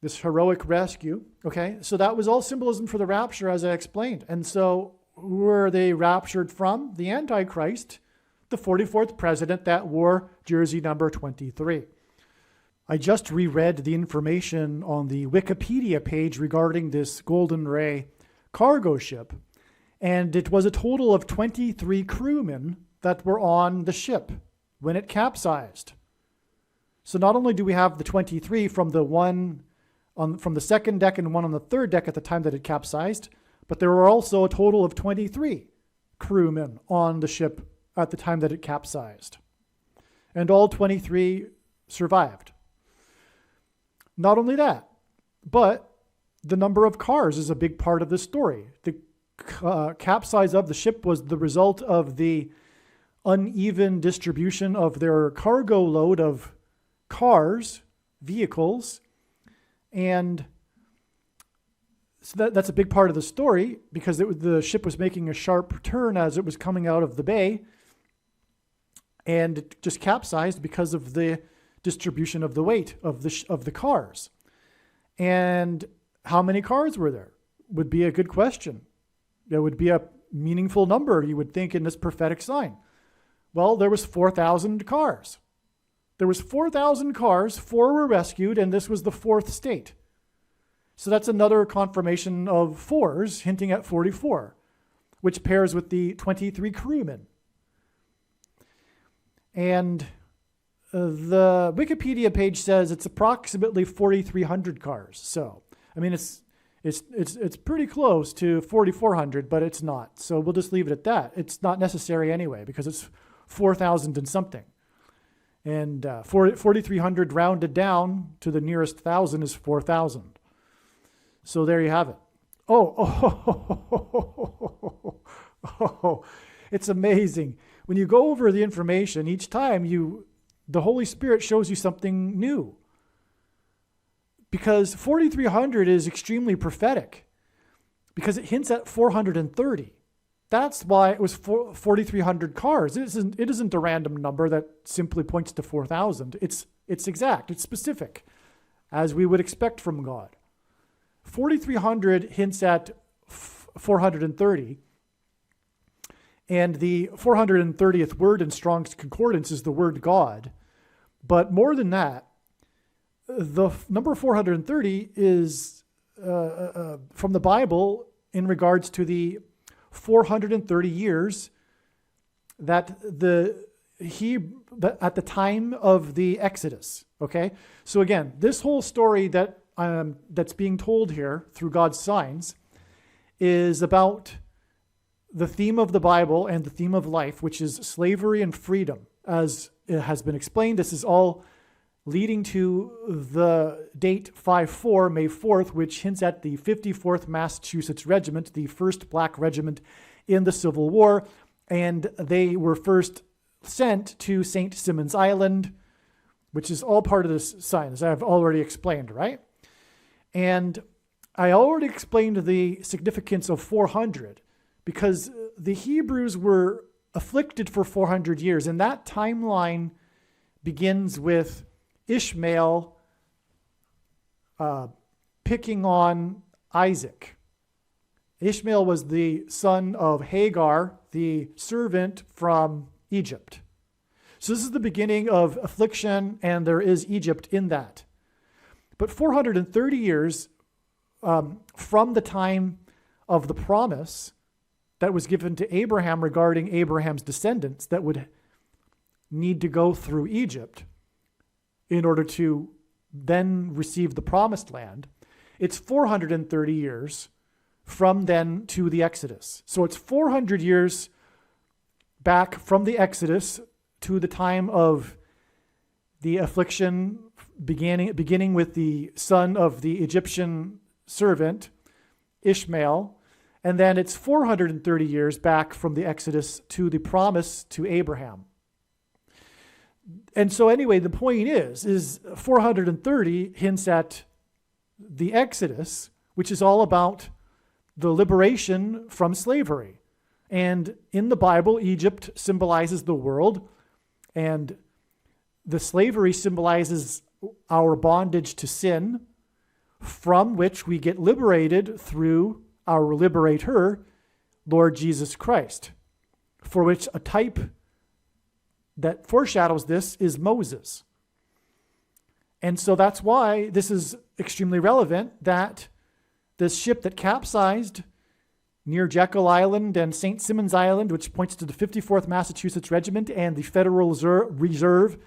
This heroic rescue. Okay, so that was all symbolism for the rapture, as I explained. And so who were they raptured from? The Antichrist, the 44th president that wore jersey number 23. I just reread the information on the Wikipedia page regarding this Golden Ray cargo ship, and it was a total of 23 crewmen that were on the ship when it capsized. So not only do we have the 23 from the one from the second deck and one on the third deck at the time that it capsized, but there were also a total of 23 crewmen on the ship at the time that it capsized. And all 23 survived. Not only that, but the number of cars is a big part of the story. The capsize of the ship was the result of the uneven distribution of their cargo load of cars, vehicles, and so that's a big part of the story, because the ship was making a sharp turn as it was coming out of the bay, and it just capsized because of the distribution of the weight of the cars. And how many cars were there would be a good question. There would be a meaningful number, you would think, in this prophetic sign. Well, there was 4,000 cars. There was 4,000 cars, 4 were rescued, and this was the 4th state. So that's another confirmation of 4s, hinting at 44, which pairs with the 23 crewmen. And the Wikipedia page says it's approximately 4,300 cars. So, I mean, it's pretty close to 4,400, but it's not. So we'll just leave it at that. It's not necessary anyway, because it's 4,000 and something. And 4,300 rounded down to the nearest thousand is 4,000. So there you have it. It's amazing. When you go over the information, each time the Holy Spirit shows you something new. Because 4,300 is extremely prophetic. Because it hints at 430. That's why it was 4,300 cars. It isn't a random number that simply points to 4,000. It's exact. It's specific, as we would expect from God. 4,300 hints at 430. And the 430th word in Strong's Concordance is the word God. But more than that, the number 430 is from the Bible in regards to the 430 years that at the time of the Exodus. Okay, so again, this whole story that's being told here through God's signs is about the theme of the Bible and the theme of life, which is slavery and freedom. As it has been explained, this is all leading to the date 5/4, May 4th, which hints at the 54th Massachusetts Regiment, the first black regiment in the Civil War. And they were first sent to St. Simons Island, which is all part of this sign, as I've already explained, right? And I already explained the significance of 400, because the Hebrews were afflicted for 400 years, and that timeline begins with Ishmael picking on Isaac. Ishmael was the son of Hagar, the servant from Egypt. So this is the beginning of affliction, and there is Egypt in that. But 430 years from the time of the promise that was given to Abraham regarding Abraham's descendants that would need to go through Egypt in order to then receive the promised land. It's 430 years from then to the Exodus. So it's 400 years back from the Exodus to the time of the affliction, beginning with the son of the Egyptian servant, Ishmael. And then it's 430 years back from the Exodus to the promise to Abraham. And so anyway, the point is 430 hints at the Exodus, which is all about the liberation from slavery. And in the Bible, Egypt symbolizes the world, and the slavery symbolizes our bondage to sin, from which we get liberated through our liberator, Lord Jesus Christ, for which a type that foreshadows this is Moses. And so that's why this is extremely relevant, that this ship that capsized near Jekyll Island and St. Simons Island, which points to the 54th Massachusetts Regiment and the Federal Reserve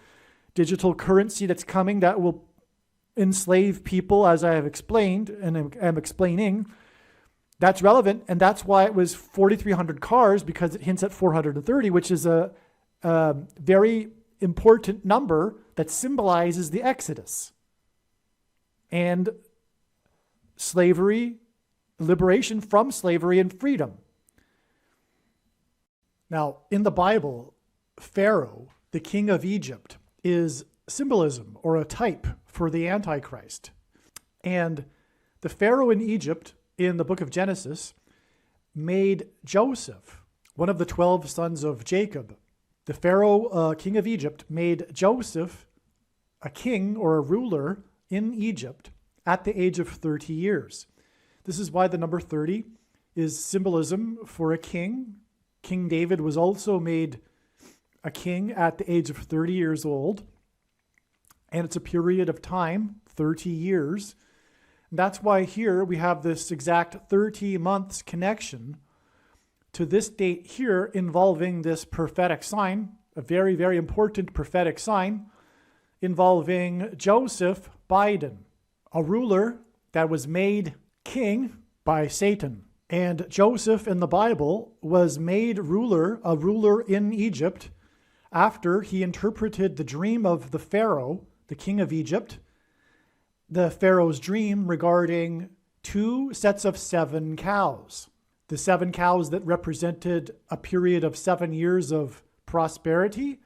digital currency that's coming that will enslave people, as I have explained and am explaining, that's relevant. And that's why it was 4,300 cars, because it hints at 430, which is a very important number that symbolizes the Exodus and slavery, liberation from slavery and freedom. Now, in the Bible, Pharaoh, the king of Egypt, is symbolism or a type for the Antichrist. And the Pharaoh in Egypt, in the book of Genesis, made Joseph, one of the 12 sons of Jacob. The Pharaoh, king of Egypt, made Joseph a king or a ruler in Egypt at the age of 30 years. This is why the number 30 is symbolism for a king. King David was also made a king at the age of 30 years old. And it's a period of time, 30 years. And that's why here we have this exact 30 months connection to this date here involving this prophetic sign, a very, very important prophetic sign involving Joseph Biden, a ruler that was made king by Satan. And Joseph in the Bible was made ruler, a ruler in Egypt, after he interpreted the dream of the Pharaoh, the king of Egypt, the Pharaoh's dream regarding 2 sets of 7 cows. The 7 cows that represented a period of 7 years of prosperity.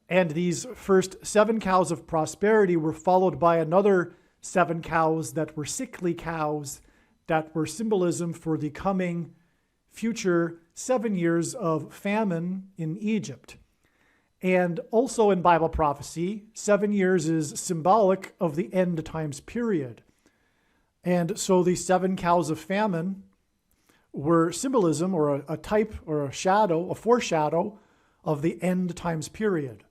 And these first 7 cows of prosperity were followed by another 7 cows that were sickly cows that were symbolism for the coming future 7 years of famine in Egypt. And also in Bible prophecy, 7 years is symbolic of the end times period. And so these 7 cows of famine were symbolism or a type or a shadow, a foreshadow of the end times period.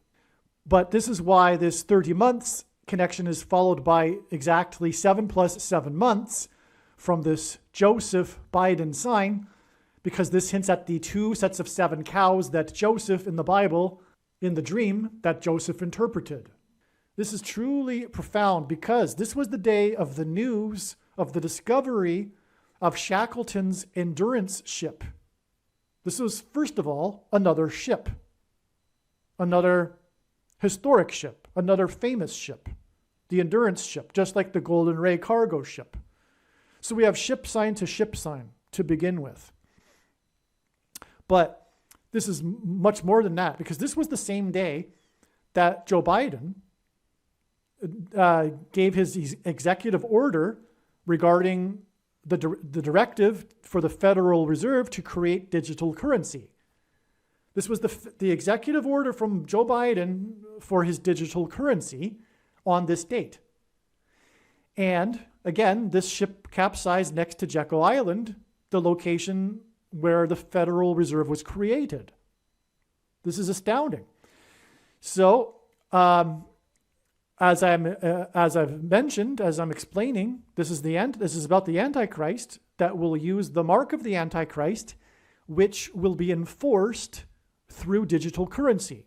But this is why this 30 months connection is followed by exactly 7 plus 7 months from this Joseph Biden sign, because this hints at the 2 sets of 7 cows that Joseph in the Bible, in the dream that Joseph interpreted. This is truly profound because this was the day of the news of the discovery of Shackleton's Endurance ship. This was, first of all, another ship, another historic ship, another famous ship, the Endurance ship, just like the Golden Ray cargo ship. So we have ship sign to begin with. But this is much more than that, because this was the same day that Joe Biden gave his executive order regarding the directive for the Federal Reserve to create digital currency. This was the executive order from Joe Biden for his digital currency on this date. And again, this ship capsized next to Jekyll Island, the location where the Federal Reserve was created. This is astounding. So, as I've mentioned, as I'm explaining, this is about the Antichrist that will use the mark of the Antichrist, which will be enforced through digital currency.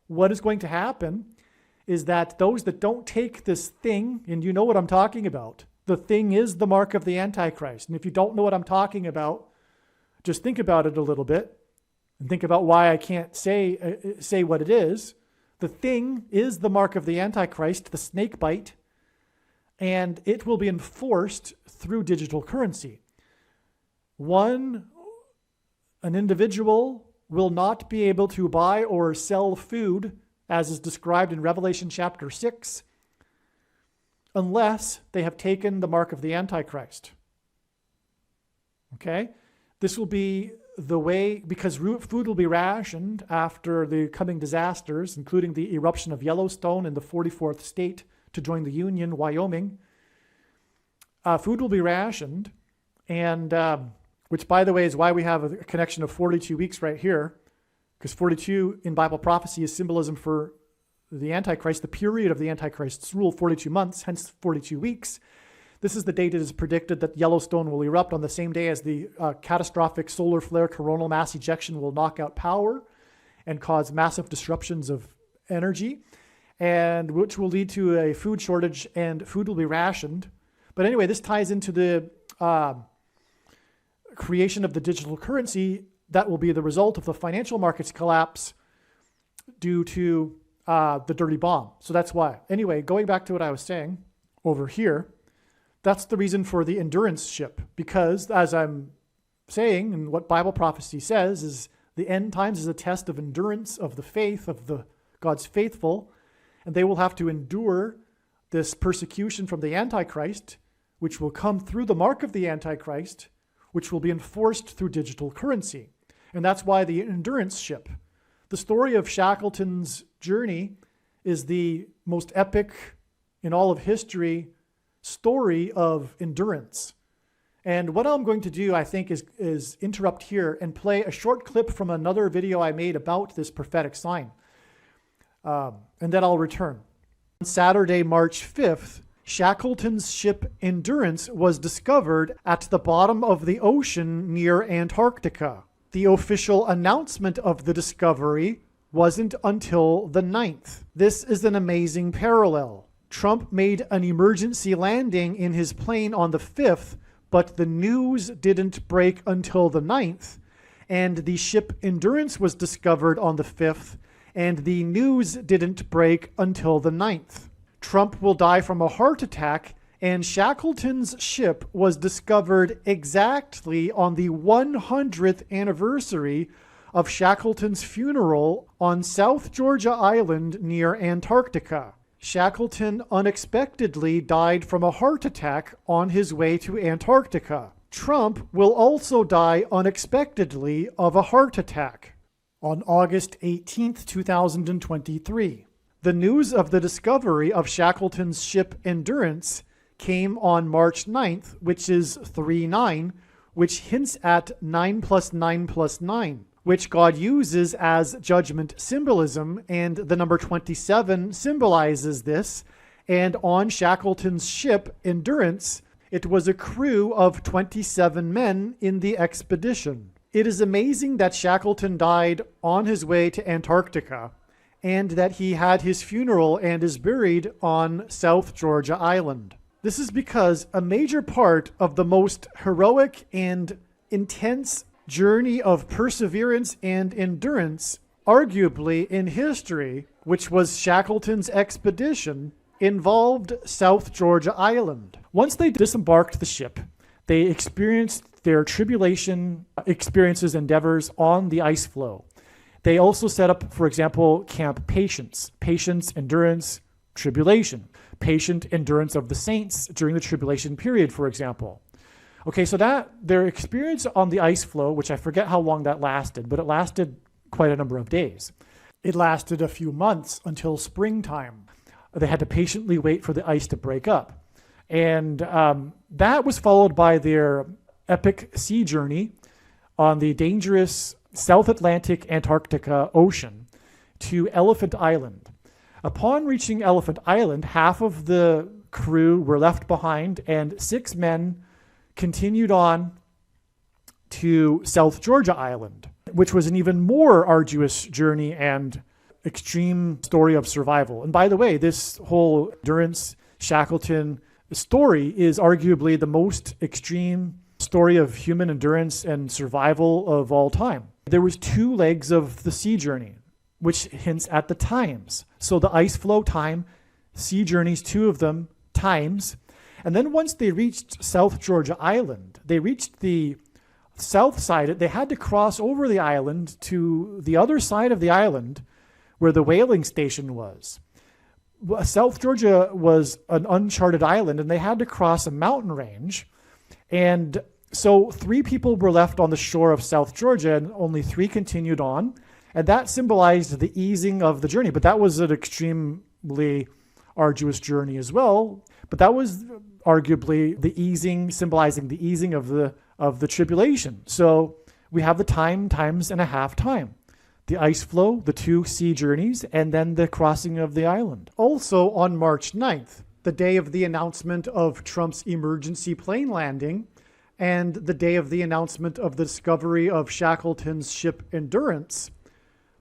What is going to happen is that those that don't take this thing, and you know what I'm talking about, the thing is the mark of the Antichrist. And if you don't know what I'm talking about, just think about it a little bit and think about why I can't say what it is. The thing is the mark of the Antichrist, the snake bite, and it will be enforced through digital currency. An individual will not be able to buy or sell food, as is described in Revelation chapter 6, unless they have taken the mark of the Antichrist. Okay? This will be the way, because food will be rationed after the coming disasters, including the eruption of Yellowstone in the 44th state to join the Union, Wyoming. Food will be rationed, and which, by the way, is why we have a connection of 42 weeks right here, because 42 in Bible prophecy is symbolism for the Antichrist, the period of the Antichrist's rule, 42 months, hence 42 weeks. This is the date it is predicted that Yellowstone will erupt on the same day as the catastrophic solar flare coronal mass ejection will knock out power and cause massive disruptions of energy, and which will lead to a food shortage and food will be rationed. But anyway, this ties into the creation of the digital currency that will be the result of the financial markets collapse due to the dirty bomb. So that's why. Anyway, going back to what I was saying over here, that's the reason for the Endurance ship, because as I'm saying, and what Bible prophecy says, is the end times is a test of endurance of the faith of the God's faithful, and they will have to endure this persecution from the Antichrist, which will come through the mark of the Antichrist, which will be enforced through digital currency. And that's why the Endurance ship. The story of Shackleton's journey is the most epic in all of history story of endurance. And what I'm going to do, I think, is interrupt here and play a short clip from another video I made about this prophetic sign. And then I'll return. On Saturday, March 5th, Shackleton's ship Endurance was discovered at the bottom of the ocean near Antarctica. The official announcement of the discovery wasn't until the 9th. This is an amazing parallel. Trump made an emergency landing in his plane on the 5th, but the news didn't break until the 9th, and the ship Endurance was discovered on the 5th, and the news didn't break until the 9th. Trump will die from a heart attack, and Shackleton's ship was discovered exactly on the 100th anniversary of Shackleton's funeral on South Georgia Island near Antarctica. Shackleton unexpectedly died from a heart attack on his way to Antarctica. Trump will also die unexpectedly of a heart attack on August 18, 2023. The news of the discovery of Shackleton's ship Endurance came on March 9th, which is 3-9, which hints at 9 plus 9 plus 9, which God uses as judgment symbolism, and the number 27 symbolizes this. And on Shackleton's ship Endurance, it was a crew of 27 men in the expedition. It is amazing that Shackleton died on his way to Antarctica, and that he had his funeral and is buried on South Georgia Island. This is because a major part of the most heroic and intense journey of perseverance and endurance, arguably in history, which was Shackleton's expedition, involved South Georgia Island. Once they disembarked the ship, they experienced their tribulation experiences, endeavors on the ice floe. They also set up, for example, Camp Patience, endurance, tribulation, patient endurance of the saints during the tribulation period, for example. Okay, so that their experience on the ice floe, which I forget how long that lasted, but it lasted quite a number of days. It lasted a few months until springtime. They had to patiently wait for the ice to break up. And that was followed by their epic sea journey on the dangerous South Atlantic Antarctica Ocean to Elephant Island. Upon reaching Elephant Island, half of the crew were left behind, and 6 men continued on to South Georgia Island, which was an even more arduous journey and extreme story of survival. And by the way, this whole Endurance Shackleton story is arguably the most extreme story of human endurance and survival of all time. There was 2 legs of the sea journey, which hints at the times. So the ice floe time, sea journeys, 2 of them, times. And then once they reached South Georgia Island, they reached the south side. They had to cross over the island to the other side of the island where the whaling station was. South Georgia was an uncharted island, and they had to cross a mountain range. And so 3 people were left on the shore of South Georgia, and only 3 continued on. And that symbolized the easing of the journey. But that was an extremely arduous journey as well. But that was arguably the easing, symbolizing the easing of the tribulation. So we have the times and a half time. The ice floe, the 2 sea journeys, and then the crossing of the island. Also on March 9th, the day of the announcement of Trump's emergency plane landing, and the day of the announcement of the discovery of Shackleton's ship Endurance,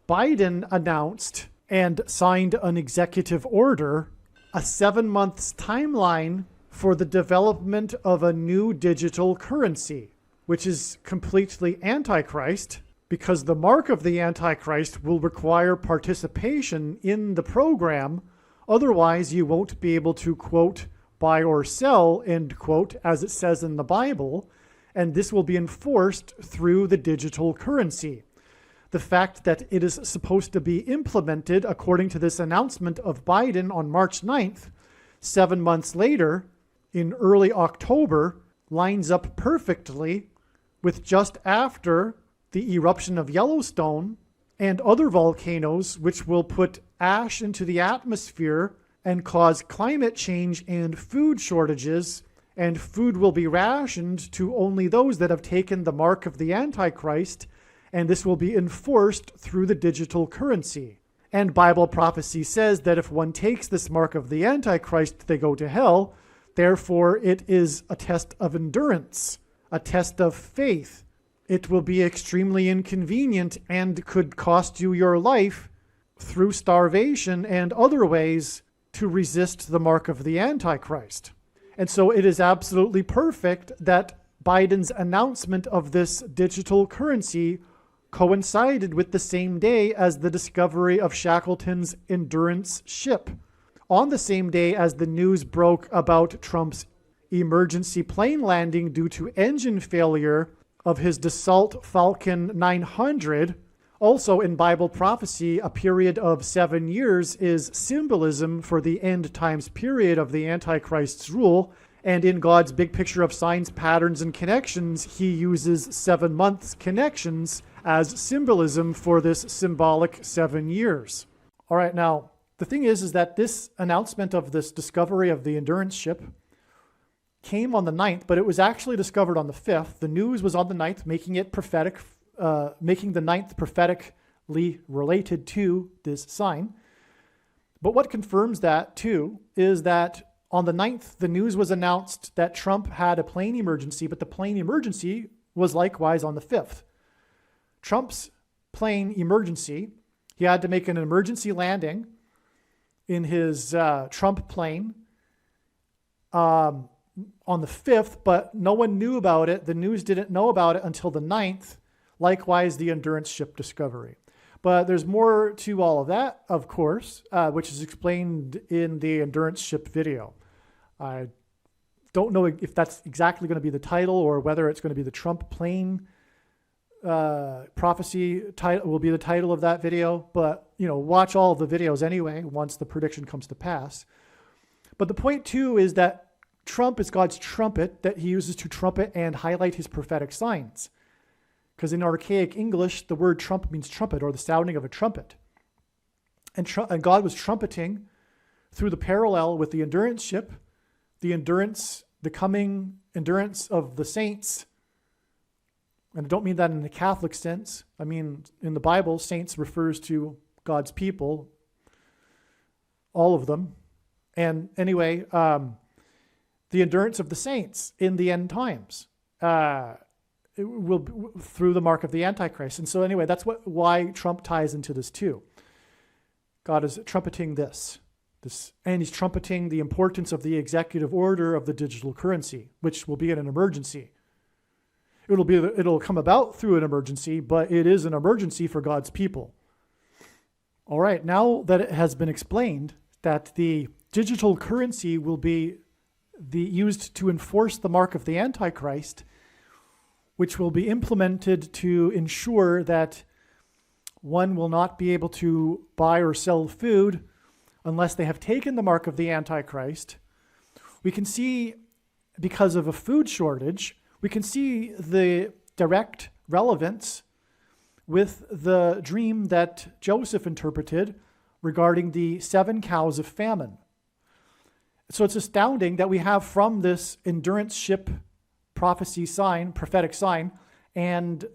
Biden announced and signed an executive order, a 7-month timeline for the development of a new digital currency, which is completely antichrist, because the mark of the Antichrist will require participation in the program. Otherwise, you won't be able to, quote, buy or sell, end quote, as it says in the Bible. And this will be enforced through the digital currency. The fact that it is supposed to be implemented according to this announcement of Biden on March 9th, 7 months later, in early October, lines up perfectly with just after the eruption of Yellowstone and other volcanoes, which will put ash into the atmosphere and cause climate change and food shortages, and food will be rationed to only those that have taken the mark of the Antichrist, and this will be enforced through the digital currency. And Bible prophecy says that if one takes this mark of the Antichrist, they go to hell. Therefore, it is a test of endurance, a test of faith. It will be extremely inconvenient and could cost you your life through starvation and other ways to resist the mark of the Antichrist. And so it is absolutely perfect that Biden's announcement of this digital currency coincided with the same day as the discovery of Shackleton's Endurance ship, on the same day as the news broke about Trump's emergency plane landing due to engine failure of his Dassault Falcon 900. Also in Bible prophecy, a period of 7 years is symbolism for the end times period of the Antichrist's rule. And in God's big picture of signs, patterns, and connections, he uses 7 months connections as symbolism for this symbolic 7 years. All right, now, the thing is that this announcement of this discovery of the Endurance ship came on the 9th, but it was actually discovered on the 5th. The news was on the 9th, making it prophetic, making the 9th prophetically related to this sign. But what confirms that, too, is that on the 9th, the news was announced that Trump had a plane emergency, but the plane emergency was likewise on the 5th. Trump's plane emergency, he had to make an emergency landing in his Trump plane on the 5th, but no one knew about it. The news didn't know about it until the 9th. Likewise, the Endurance ship discovery. But there's more to all of that, of course, which is explained in the Endurance ship video. I don't know if that's exactly going to be the title or whether it's going to be the Trump plane prophecy title will be the title of that video. But, watch all of the videos anyway once the prediction comes to pass. But the point, too, is that Trump is God's trumpet that he uses to trumpet and highlight his prophetic signs. Because in archaic English, the word trump means trumpet or the sounding of a trumpet. And God was trumpeting through the parallel with the Endurance ship, the coming endurance of the saints. And I don't mean that in the Catholic sense. I mean, in the Bible, saints refers to God's people, all of them. And anyway, the endurance of the saints in the end times. It will be through the mark of the Antichrist. And so anyway, that's why Trump ties into this too. God is trumpeting this, and he's trumpeting the importance of the executive order of the digital currency, which will be in an emergency. It'll come about through an emergency, but it is an emergency for God's people. All right, now that it has been explained that the digital currency will be used to enforce the mark of the Antichrist, which will be implemented to ensure that one will not be able to buy or sell food unless they have taken the mark of the Antichrist. We can see, because of a food shortage, we can see the direct relevance with the dream that Joseph interpreted regarding the 7 cows of famine. So it's astounding that we have from this Endurance ship prophecy sign, prophetic sign, and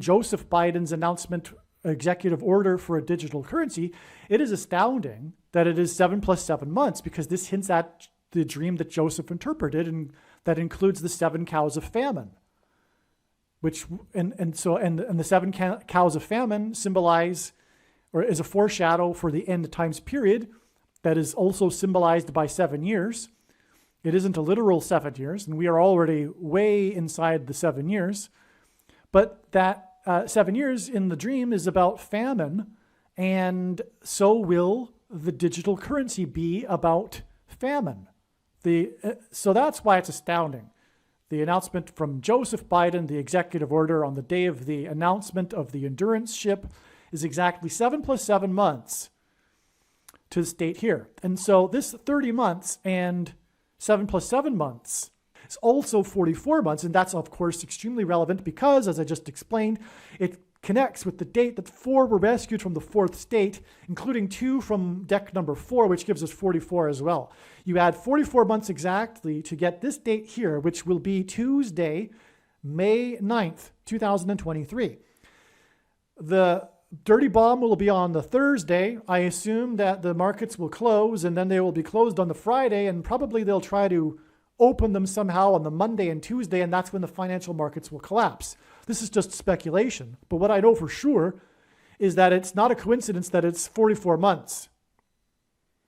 Joseph Biden's announcement, executive order for a digital currency, it is astounding that it is 7 plus 7 months, because this hints at the dream that Joseph interpreted, and that includes the 7 cows of famine. And the 7 cows of famine symbolize, or is a foreshadow for the end times period that is also symbolized by 7 years. It isn't a literal 7 years, and we are already way inside the 7 years. But that 7 years in the dream is about famine, and so will the digital currency be about famine. So that's why it's astounding. The announcement from Joseph Biden, the executive order on the day of the announcement of the Endurance ship, is exactly 7 plus 7 months to state here. And so this 30 months and 7 plus 7 months is also 44 months. And that's, of course, extremely relevant because, as I just explained, it connects with the date that 4 were rescued from the 4th state, including 2 from deck number 4, which gives us 44 as well. You add 44 months exactly to get this date here, which will be Tuesday, May 9th, 2023. The dirty bomb will be on the Thursday. I assume that the markets will close, and then they will be closed on the Friday, and probably they'll try to open them somehow on the Monday and Tuesday, and that's when the financial markets will collapse. This is just speculation, but what I know for sure is that it's not a coincidence that it's 44 months.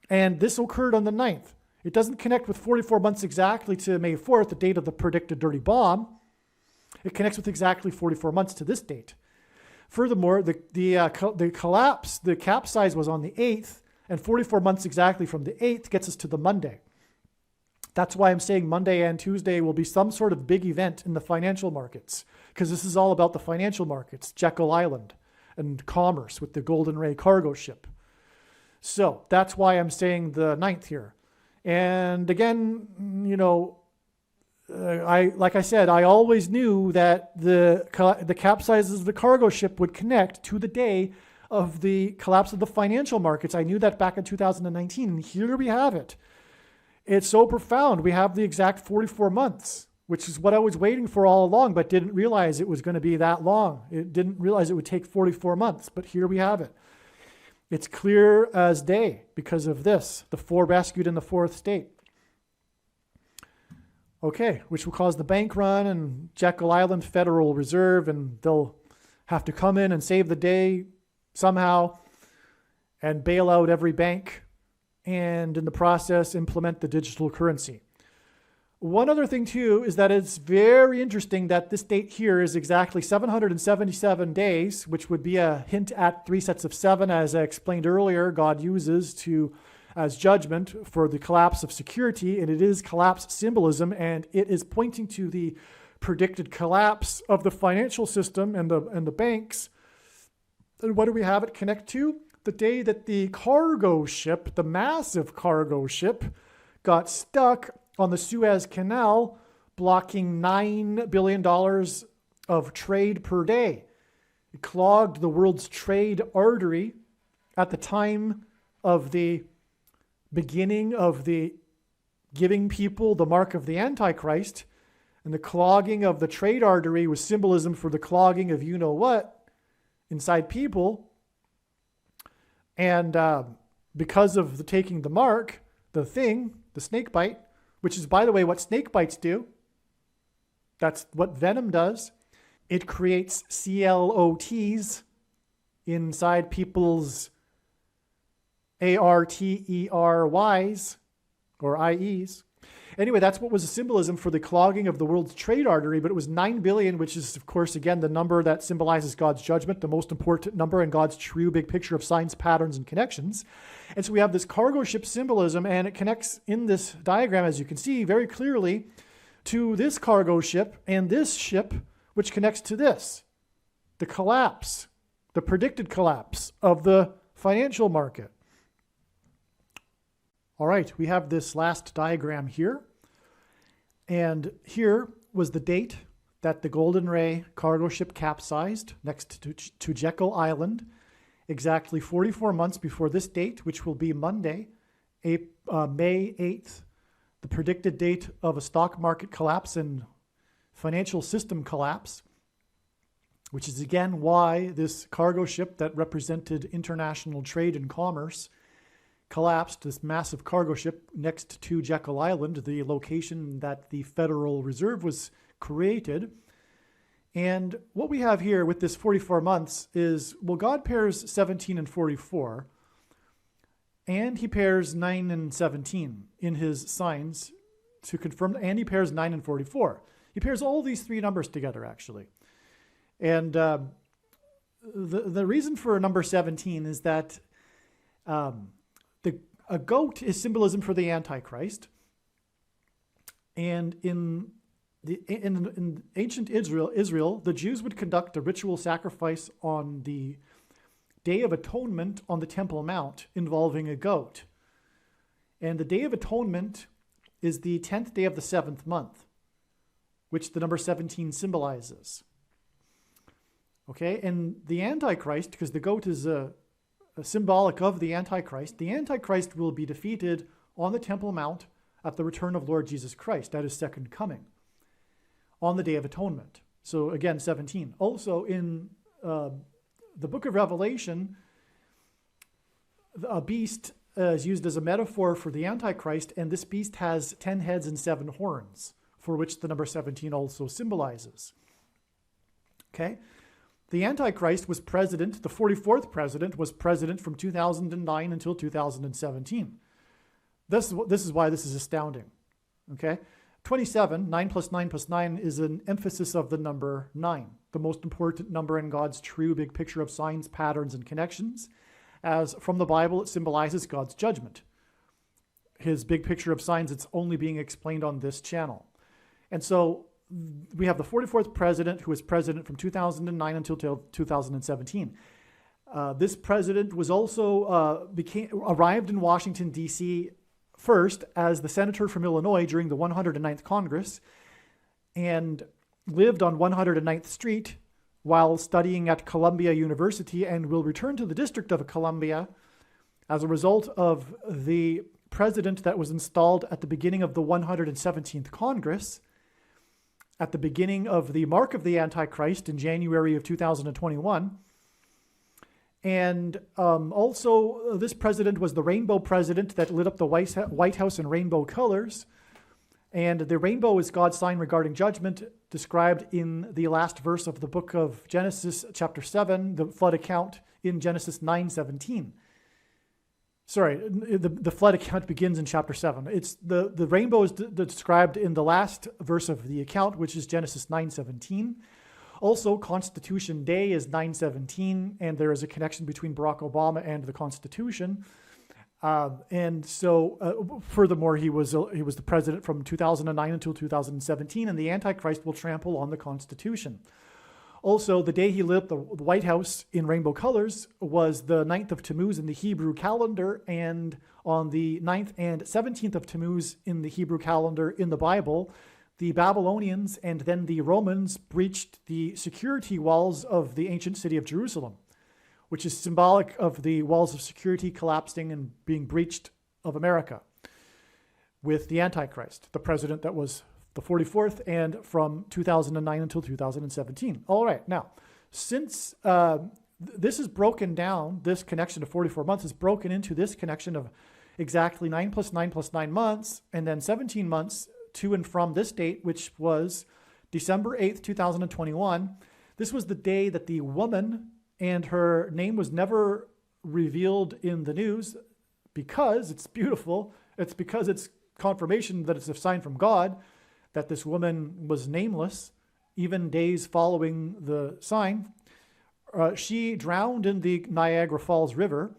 And this occurred on the 9th. It doesn't connect with 44 months exactly to May 4th, the date of the predicted dirty bomb. It connects with exactly 44 months to this date. Furthermore, the collapse, the capsize was on the 8th, and 44 months exactly from the 8th gets us to the Monday. That's why I'm saying Monday and Tuesday will be some sort of big event in the financial markets, because this is all about the financial markets, Jekyll Island, and commerce with the Golden Ray cargo ship. So that's why I'm saying the 9th here. And again, like I said, I always knew that the capsizes of the cargo ship would connect to the day of the collapse of the financial markets. I knew that back in 2019, and here we have it. It's so profound. We have the exact 44 months, which is what I was waiting for all along, but didn't realize it was going to be that long. It didn't realize it would take 44 months, but here we have it. It's clear as day because of this, the 4 rescued in the 4th state. Okay, which will cause the bank run and Jekyll Island Federal Reserve, and they'll have to come in and save the day somehow and bail out every bank, and in the process implement the digital currency. One other thing too is that it's very interesting that this date here is exactly 777 days, which would be a hint at 3 sets of 7, as I explained earlier, God uses as judgment for the collapse of security, and it is collapse symbolism, and it is pointing to the predicted collapse of the financial system and the banks. And what do we have it connect to? The day that the cargo ship, the massive cargo ship, got stuck on the Suez Canal, blocking $9 billion of trade per day. It clogged the world's trade artery at the time of the beginning of the giving people the mark of the Antichrist, and the clogging of the trade artery was symbolism for the clogging of you-know-what inside people. And because of the taking the mark, the snake bite, which is, by the way, what snake bites do. That's what venom does. It creates CLOTs inside people's ARTERYs or IEs. Anyway, that's what was a symbolism for the clogging of the world's trade artery, but it was 9 billion, which is, of course, again, the number that symbolizes God's judgment, the most important number in God's true big picture of signs, patterns, and connections. And so we have this cargo ship symbolism, and it connects in this diagram, as you can see very clearly, to this cargo ship and this ship, which connects to this, the collapse, the predicted collapse of the financial market. All right, we have this last diagram here. And here was the date that the Golden Ray cargo ship capsized next to Jekyll Island, exactly 44 months before this date, which will be Monday, May 8th, the predicted date of a stock market collapse and financial system collapse, which is again why this cargo ship that represented international trade and commerce collapsed, this massive cargo ship next to Jekyll Island, the location that the Federal Reserve was created. And what we have here with this 44 months is, well, God pairs 17 and 44, and he pairs 9 and 17 in his signs to confirm, and he pairs 9 and 44. He pairs all these 3 numbers together, actually. And the reason for number 17 is that a goat is symbolism for the Antichrist. And in ancient Israel, the Jews would conduct a ritual sacrifice on the Day of Atonement on the Temple Mount involving a goat. And the Day of Atonement is the 10th day of the 7th month, which the number 17 symbolizes. Okay, and the Antichrist, because the goat is a symbolic of the Antichrist will be defeated on the Temple Mount at the return of Lord Jesus Christ, at his second coming, on the Day of Atonement. So again, 17. Also in the book of Revelation, a beast is used as a metaphor for the Antichrist, and this beast has 10 heads and 7 horns, for which the number 17 also symbolizes. Okay? The Antichrist was president, the 44th president was president from 2009 until 2017. This is why this is astounding. Okay? 27, 9 plus 9 plus 9 is an emphasis of the number 9. the most important number in God's true big picture of signs, patterns, and connections, as from the Bible it symbolizes God's judgment. His big picture of signs, it's only being explained on this channel. And so we have the 44th president, who was president from 2009 until 2017. This president was also arrived in Washington, D.C. first as the senator from Illinois during the 109th Congress, and lived on 109th Street while studying at Columbia University, and will return to the District of Columbia as a result of the president that was installed at the beginning of the 117th Congress, at the beginning of the Mark of the Antichrist in January of 2021. And also, this president was the rainbow president that lit up the White House in rainbow colors. And the rainbow is God's sign regarding judgment, described in the last verse of the book of Genesis, chapter 7, the flood account in Genesis 9:17. Sorry, the flood account begins in chapter 7. It's the rainbow is described in the last verse of the account, which is Genesis 9:17. Also, Constitution Day is 9/17, and there is a connection between Barack Obama and the Constitution. Furthermore, he was the president from 2009 until 2017, and the Antichrist will trample on the Constitution. Also, the day he lit up the White House in rainbow colors was the 9th of Tammuz in the Hebrew calendar, and on the 9th and 17th of Tammuz in the Hebrew calendar in the Bible, the Babylonians and then the Romans breached the security walls of the ancient city of Jerusalem, which is symbolic of the walls of security collapsing and being breached of America with the Antichrist, the president that was the 44th, and from 2009 until 2017. All right, now, since this is broken down, this connection of 44 months is broken into this connection of exactly 9 plus 9 plus 9 months, and then 17 months to and from this date, which was December 8th, 2021. This was the day that the woman, and her name was never revealed in the news, because it's beautiful. It's because it's confirmation that it's a sign from God that this woman was nameless, even days following the sign. She drowned in the Niagara Falls River.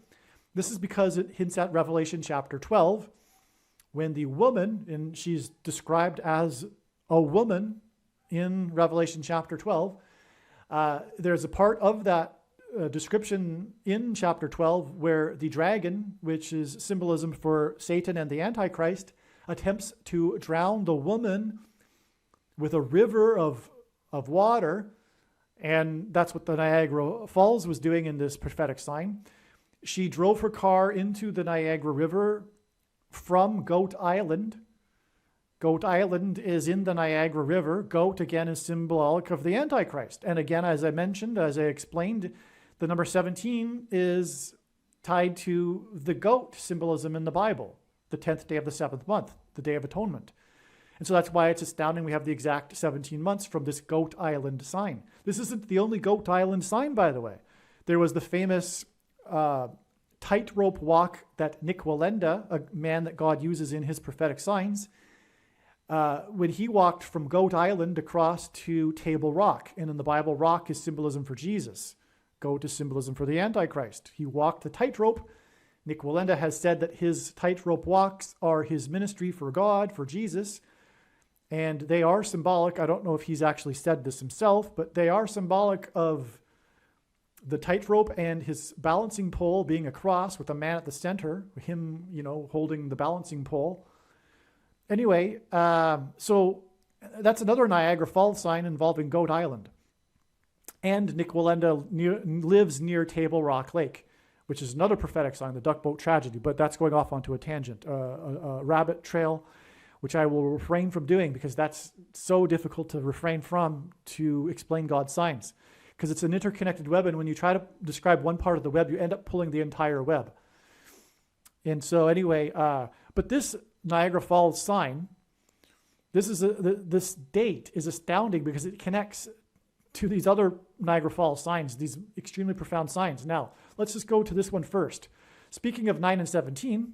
This is because it hints at Revelation chapter 12, when the woman, and she's described as a woman in Revelation chapter 12, there's a part of that description in chapter 12 where the dragon, which is symbolism for Satan and the Antichrist, attempts to drown the woman with a river of water. And that's what the Niagara Falls was doing in this prophetic sign. She drove her car into the Niagara River from Goat Island. Goat Island is in the Niagara River. Goat, again, is symbolic of the Antichrist. And again, as I mentioned, as I explained, the number 17 is tied to the goat symbolism in the Bible, the 10th day of the 7th month, the Day of Atonement. And so that's why it's astounding we have the exact 17 months from this Goat Island sign. This isn't the only Goat Island sign, by the way. There was the famous tightrope walk that Nick Walenda, a man that God uses in his prophetic signs, when he walked from Goat Island across to Table Rock. And in the Bible, rock is symbolism for Jesus. Goat is symbolism for the Antichrist. He walked the tightrope. Nick Walenda has said that his tightrope walks are his ministry for God, for Jesus. And they are symbolic. I don't know if he's actually said this himself, but they are symbolic of the tightrope and his balancing pole being a cross with a man at the center, him, holding the balancing pole. Anyway, so that's another Niagara Falls sign involving Goat Island. And Nick Walenda lives near Table Rock Lake, which is another prophetic sign, the duck boat tragedy. But that's going off onto a tangent, a rabbit trail, which I will refrain from doing because that's so difficult to refrain from to explain God's signs. Because it's an interconnected web, and when you try to describe one part of the web, you end up pulling the entire web. And so anyway, but this Niagara Falls sign, this date is astounding because it connects to these other Niagara Falls signs, these extremely profound signs. Now, let's just go to this one first. Speaking of 9 and 17,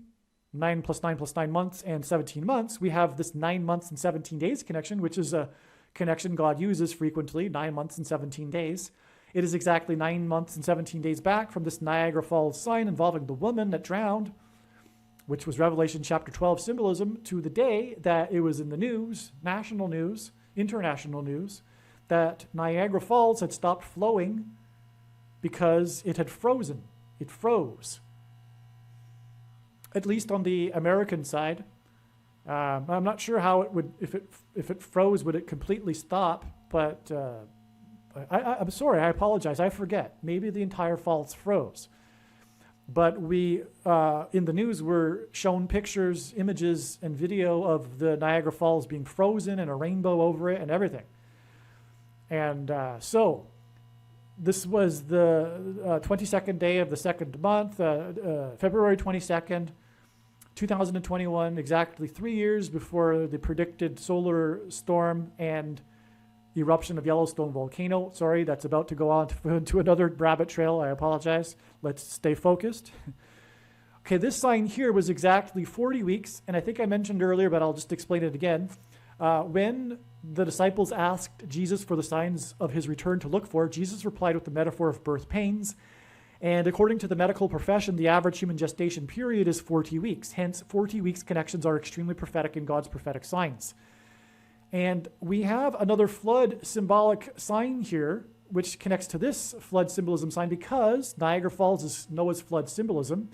9 plus 9 plus 9 months and 17 months, we have this 9 months and 17 days connection, which is a connection God uses frequently, 9 months and 17 days. It is exactly 9 months and 17 days back from this Niagara Falls sign involving the woman that drowned, which was Revelation chapter 12 symbolism, to the day that it was in the news, national news, international news, that Niagara Falls had stopped flowing because it had frozen. It froze. At least on the American side. I'm not sure how it would, if it froze, would it completely stop? But I'm sorry, I apologize, I forget. Maybe the entire falls froze. But we, in the news, were shown pictures, images, and video of the Niagara Falls being frozen and a rainbow over it and everything. And so this was the 22nd day of the second month, February 22nd, 2021, exactly 3 years before the predicted solar storm and eruption of Yellowstone volcano. Sorry, that's about to go on to another rabbit trail. I apologize. Let's stay focused. Okay, this sign here was exactly 40 weeks, and I think I mentioned earlier, but I'll just explain it again. When the disciples asked Jesus for the signs of his return to look for, Jesus replied with the metaphor of birth pains. And according to the medical profession, the average human gestation period is 40 weeks. Hence, 40 weeks connections are extremely prophetic in God's prophetic signs. And we have another flood symbolic sign here, which connects to this flood symbolism sign because Niagara Falls is Noah's flood symbolism.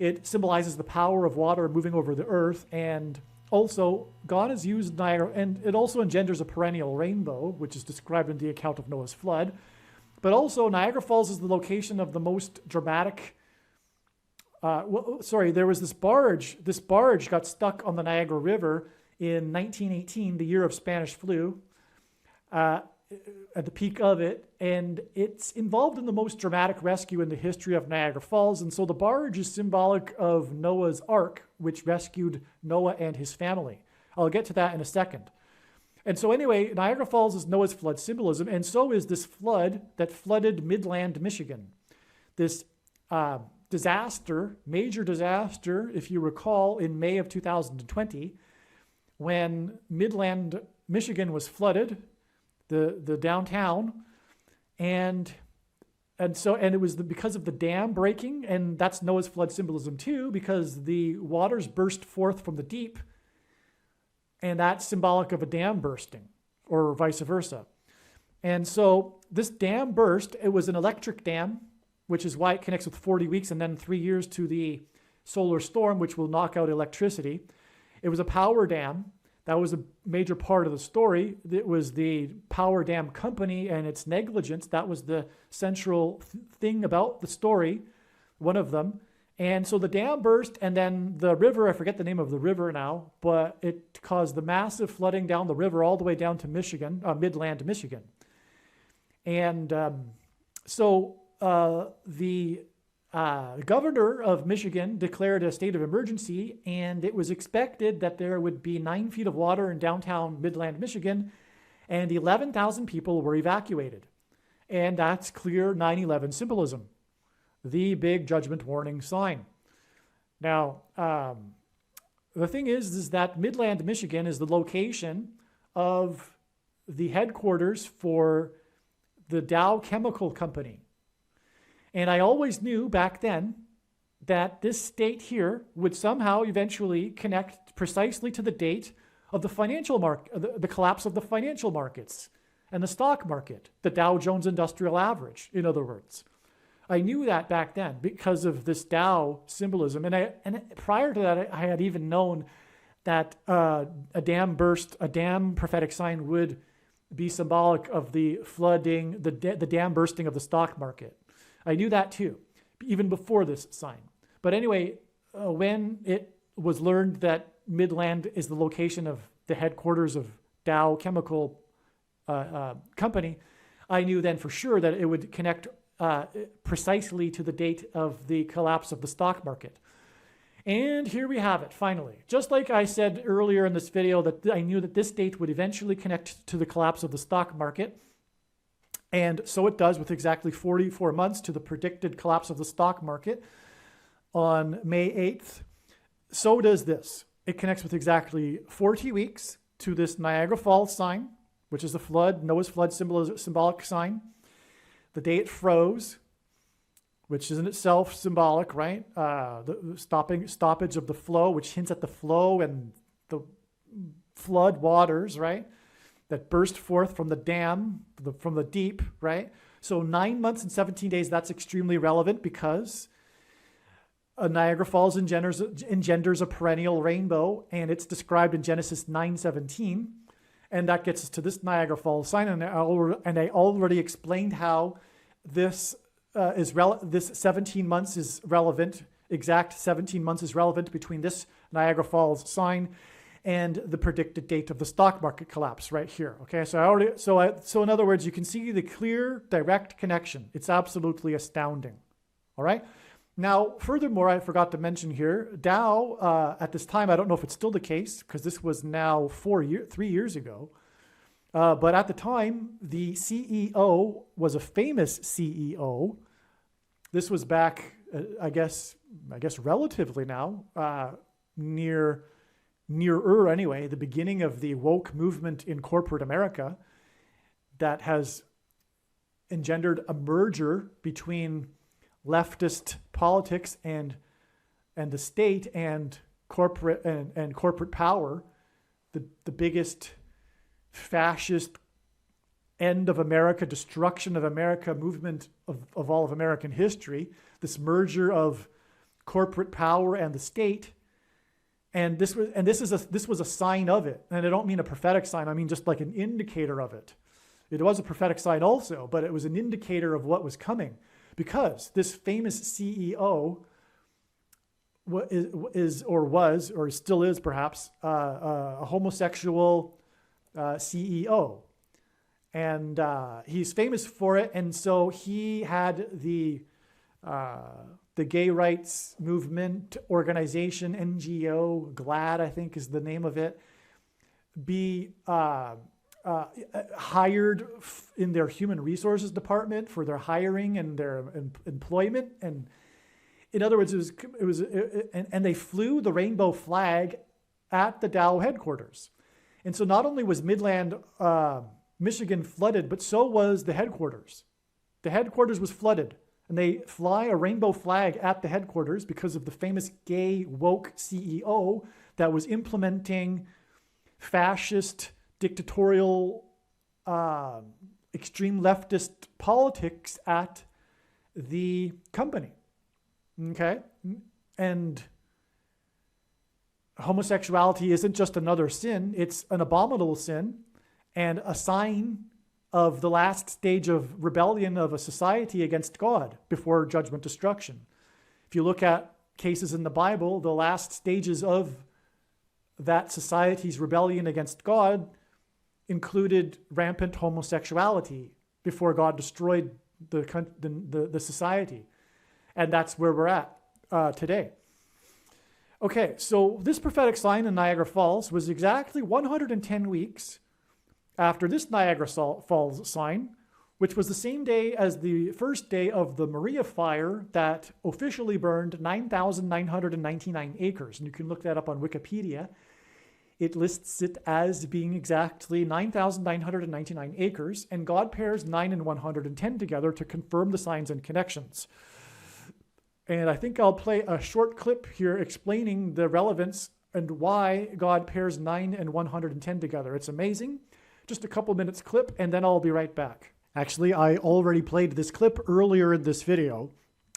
It symbolizes the power of water moving over the earth, and also God has used Niagara, and it also engenders a perennial rainbow, which is described in the account of Noah's flood. But also Niagara Falls is the location of the most dramatic, there was this barge. This barge got stuck on the Niagara River in 1918, the year of Spanish flu, at the peak of it, and it's involved in the most dramatic rescue in the history of Niagara Falls. And so the barge is symbolic of Noah's Ark, which rescued Noah and his family. I'll get to that in a second. And so anyway, Niagara Falls is Noah's flood symbolism, and so is this flood that flooded Midland, Michigan. This disaster, major disaster, if you recall, in May of 2020, when Midland, Michigan was flooded, the downtown, and it was because of the dam breaking, and that's Noah's flood symbolism too, because the waters burst forth from the deep, and that's symbolic of a dam bursting, or vice versa. And so this dam burst. It was an electric dam, which is why it connects with 40 weeks and then 3 years to the solar storm, which will knock out electricity. It was a power dam. That was a major part of the story. It was the power dam company and its negligence. That was the central thing about the story, one of them. And so the dam burst, and then the river, I forget the name of the river now, but it caused the massive flooding down the river all the way down to Michigan, Midland, Michigan. And the governor of Michigan declared a state of emergency, and it was expected that there would be 9 feet of water in downtown Midland, Michigan, and 11,000 people were evacuated. And that's clear 9/11 symbolism, the big judgment warning sign. Now, the thing is that Midland, Michigan is the location of the headquarters for the Dow Chemical Company. And I always knew back then that this state here would somehow eventually connect precisely to the date of the financial market, the collapse of the financial markets and the stock market, the Dow Jones Industrial Average, in other words. I knew that back then because of this Dow symbolism. And prior to that, I had even known that a dam prophetic sign would be symbolic of the flooding, the dam bursting of the stock market. I knew that too, even before this sign. But anyway, when it was learned that Midland is the location of the headquarters of Dow Chemical Company, I knew then for sure that it would connect precisely to the date of the collapse of the stock market. And here we have it, finally. Just like I said earlier in this video that I knew that this date would eventually connect to the collapse of the stock market, and so it does with exactly 44 months to the predicted collapse of the stock market on May 8th. So does this. It connects with exactly 40 weeks to this Niagara Falls sign, which is the flood, Noah's flood symbolic sign. The day it froze, which is in itself symbolic, right? The stoppage of the flow, which hints at the flow and the flood waters, right? That burst forth from the dam, from the deep, right? So 9 months and 17 days, that's extremely relevant because Niagara Falls engenders a perennial rainbow, and it's described in Genesis 9:17. And that gets us to this Niagara Falls sign. And I already explained how this this 17 months is relevant. Exact 17 months is relevant between this Niagara Falls sign and the predicted date of the stock market collapse right here. Okay, so in other words, you can see the clear, direct connection. It's absolutely astounding. All right. Now, furthermore, I forgot to mention here, Dow, at this time, I don't know if it's still the case, because this was now 3 years ago, but at the time, the CEO was a famous CEO. This was back, I guess relatively now, nearer anyway, the beginning of the woke movement in corporate America that has engendered a merger between leftist politics and the state and corporate power, the biggest fascist end of America, destruction of America movement of all of American history, this merger of corporate power and the state. And this was a sign of it. And I don't mean a prophetic sign, I mean just like an indicator of it. It was a prophetic sign also, but it was an indicator of what was coming. Because this famous CEO is or still is perhaps a homosexual CEO, and he's famous for it. And so he had the gay rights movement organization, NGO, GLAAD, I think is the name of it, be hired in their human resources department for their hiring and their employment. And in other words, and they flew the rainbow flag at the Dow headquarters. And so not only was Midland, Michigan flooded, but so was the headquarters. The headquarters was flooded, and they fly a rainbow flag at the headquarters because of the famous gay woke CEO that was implementing fascist, dictatorial, extreme leftist politics at the company. Okay? And homosexuality isn't just another sin, it's an abominable sin and a sign of the last stage of rebellion of a society against God before judgment destruction. If you look at cases in the Bible, the last stages of that society's rebellion against God included rampant homosexuality before God destroyed the society. And that's where we're at today. Okay, so this prophetic sign in Niagara Falls was exactly 110 weeks after this Niagara Falls sign, which was the same day as the first day of the Maria fire that officially burned 9,999 acres. And you can look that up on Wikipedia. It lists it as being exactly 9,999 acres, and God pairs 9 and 110 together to confirm the signs and connections. And I think I'll play a short clip here explaining the relevance and why God pairs 9 and 110 together. It's amazing. Just a couple minutes clip, and then I'll be right back. Actually, I already played this clip earlier in this video,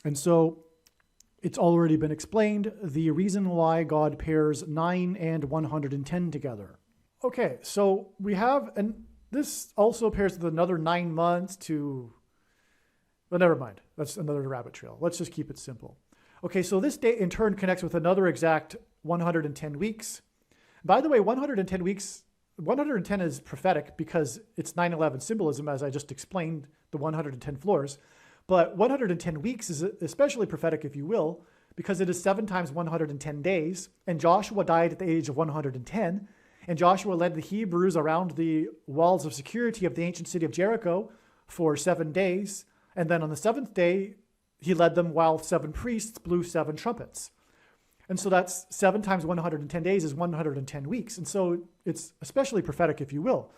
and so it's already been explained the reason why God pairs 9 and 110 together. Okay, so we have, and this also pairs with another 9 months to, well, never mind. That's another rabbit trail. Let's just keep it simple. Okay, so this date in turn connects with another exact 110 weeks. By the way, 110 weeks, 110 is prophetic because it's 9/11 symbolism, as I just explained, the 110 floors. But 110 weeks is especially prophetic, if you will, because it is 7 times 110 days. And Joshua died at the age of 110. And Joshua led the Hebrews around the walls of security of the ancient city of Jericho for 7 days. And then on the 7th day, he led them while 7 priests blew 7 trumpets. And so that's 7 times 110 days is 110 weeks. And so it's especially prophetic, if you will.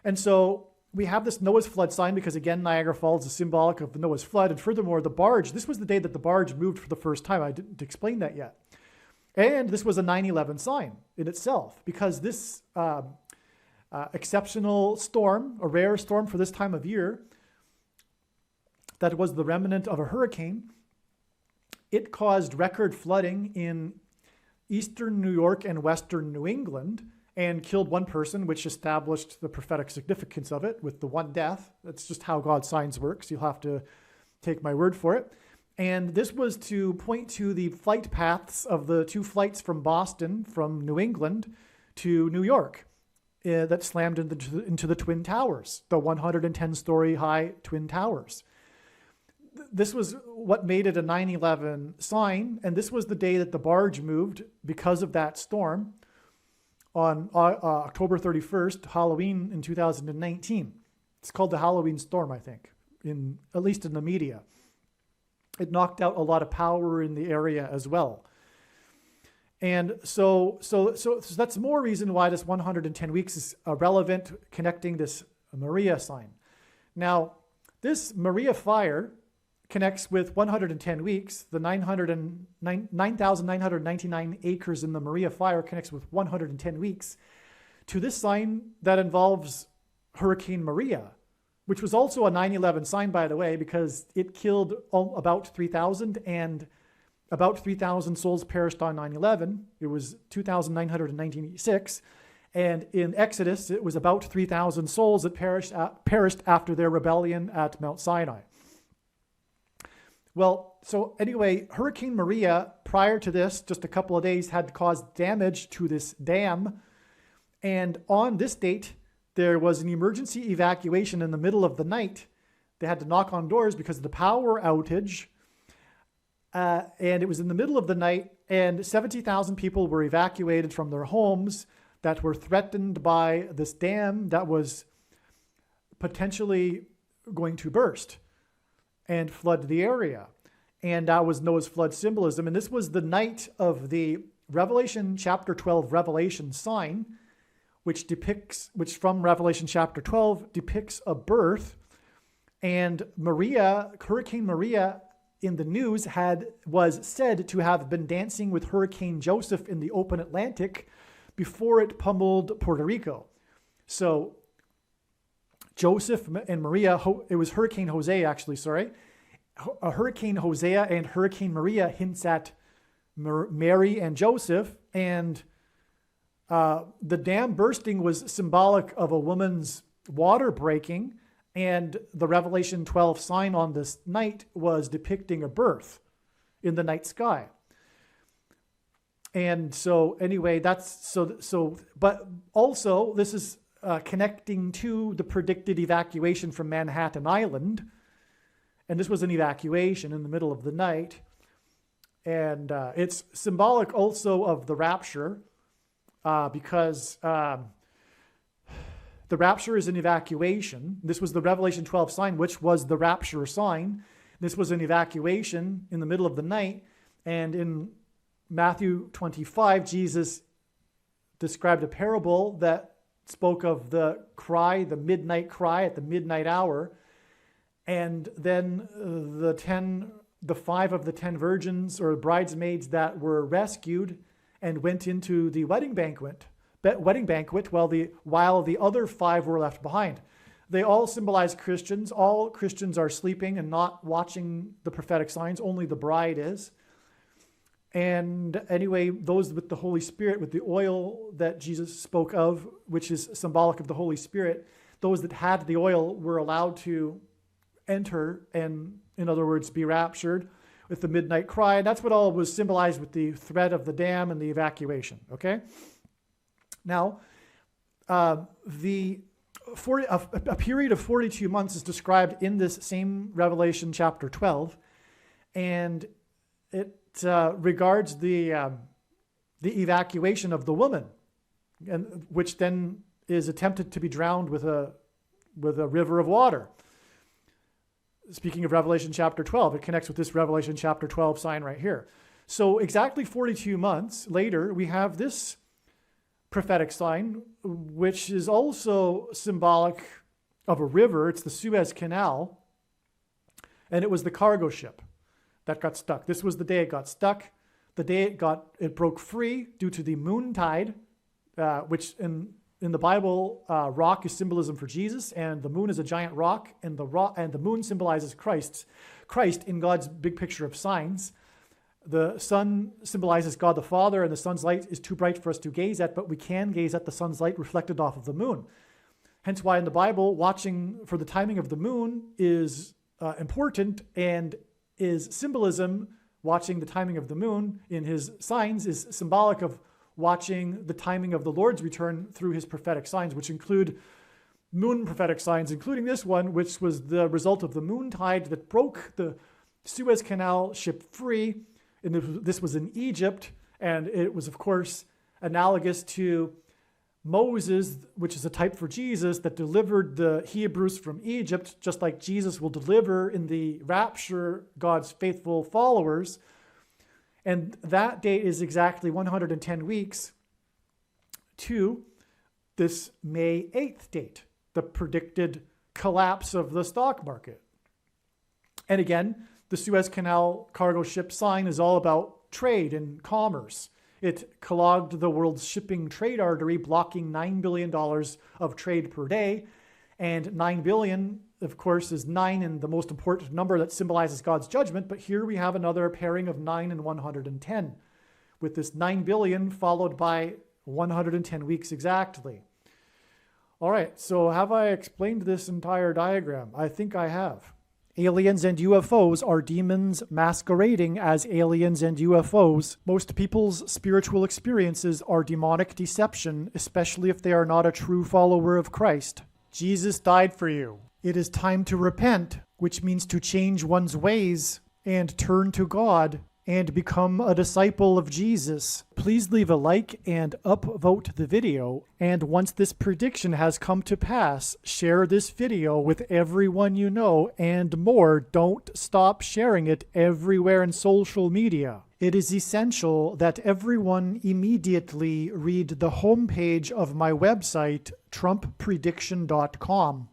And so we have this Noah's flood sign because, again, Niagara Falls is symbolic of the Noah's flood. And furthermore, the barge, this was the day that the barge moved for the first time. I didn't explain that yet. And this was a 9/11 sign in itself, because this exceptional storm, a rare storm for this time of year, that was the remnant of a hurricane, it caused record flooding in eastern New York and western New England and killed one person, which established the prophetic significance of it with the one death. That's just how God's signs works. You'll have to take my word for it. And this was to point to the flight paths of the two flights from Boston, from New England to New York, that slammed into the Twin Towers, the 110-story high Twin Towers. This was what made it a 9/11 sign, and this was the day that the barge moved because of that storm on October 31st, Halloween in 2019. It's called the Halloween storm, I think, at least in the media. It knocked out a lot of power in the area as well. And so that's more reason why this 110 weeks is relevant, connecting this Maria sign. Now, this Maria fire connects with 110 weeks. The 9,999 acres in the Maria fire connects with 110 weeks to this sign that involves Hurricane Maria, which was also a 9/11 sign, by the way, because it killed about 3,000, and about 3,000 souls perished on 9/11. It was 2,996. And in Exodus, it was about 3,000 souls that perished after their rebellion at Mount Sinai. Well, so anyway, Hurricane Maria, prior to this, just a couple of days, had caused damage to this dam. And on this date, there was an emergency evacuation in the middle of the night. They had to knock on doors because of the power outage. And it was in the middle of the night, and 70,000 people were evacuated from their homes that were threatened by this dam that was potentially going to burst and flood the area. And that was Noah's flood symbolism. And this was the night of the Revelation chapter 12 Revelation sign, which from Revelation chapter 12 depicts a birth. And Maria, Hurricane Maria in the news was said to have been dancing with Hurricane Joseph in the open Atlantic before it pummeled Puerto Rico. So Joseph and Maria, it was Hurricane Hosea actually, sorry. Hurricane Hosea and Hurricane Maria hints at Mary and Joseph, and the dam bursting was symbolic of a woman's water breaking, and the Revelation 12 sign on this night was depicting a birth in the night sky. And so anyway, but also this is connecting to the predicted evacuation from Manhattan Island. And this was an evacuation in the middle of the night. And it's symbolic also of the rapture, because the rapture is an evacuation. This was the Revelation 12 sign, which was the rapture sign. This was an evacuation in the middle of the night. And in Matthew 25, Jesus described a parable that spoke of the cry, the midnight cry at the midnight hour. And then the 5 of the 10 virgins or bridesmaids that were rescued and went into the wedding banquet while the other 5 were left behind. They all symbolize Christians. All Christians are sleeping and not watching the prophetic signs. Only the bride is. And anyway, those with the Holy Spirit, with the oil that Jesus spoke of, which is symbolic of the Holy Spirit, those that had the oil were allowed to enter and, in other words, be raptured with the midnight cry. And that's what all was symbolized with the threat of the dam and the evacuation. Okay? Now, a period of 42 months is described in this same Revelation chapter 12, and it regards the evacuation of the woman, and which then is attempted to be drowned with a river of water. Speaking of Revelation chapter 12, it connects with this Revelation chapter 12 sign right here. So exactly 42 months later, we have this prophetic sign, which is also symbolic of a river. It's the Suez Canal. And it was the cargo ship that got stuck. This was the day it got stuck. The day it broke free due to the moon tide, which in the Bible, rock is symbolism for Jesus, and the moon is a giant rock, and the moon symbolizes Christ in God's big picture of signs. The sun symbolizes God the Father, and the sun's light is too bright for us to gaze at, but we can gaze at the sun's light reflected off of the moon. Hence why in the Bible, watching for the timing of the moon is important, and is symbolism. Watching the timing of the moon in his signs is symbolic of watching the timing of the Lord's return through his prophetic signs, which include moon prophetic signs, including this one, which was the result of the moon tide that broke the Suez Canal ship free. And this was in Egypt, and it was, of course, analogous to Moses, which is a type for Jesus, that delivered the Hebrews from Egypt, just like Jesus will deliver in the rapture God's faithful followers. And that date is exactly 110 weeks to this May 8th date, the predicted collapse of the stock market. And again, the Suez Canal cargo ship sign is all about trade and commerce. It clogged the world's shipping trade artery, blocking $9 billion of trade per day. And 9 billion, of course, is 9 and the most important number that symbolizes God's judgment. But here we have another pairing of 9 and 110, with this 9 billion followed by 110 weeks exactly. All right, so have I explained this entire diagram? I think I have. Aliens and UFOs are demons masquerading as aliens and UFOs. Most people's spiritual experiences are demonic deception, especially if they are not a true follower of Christ. Jesus died for you. It is time to repent, which means to change one's ways and turn to God and become a disciple of Jesus. Please leave a like and upvote the video. And once this prediction has come to pass, share this video with everyone you know, and more. Don't stop sharing it everywhere in social media. It is essential that everyone immediately read the homepage of my website, TrumpPrediction.com.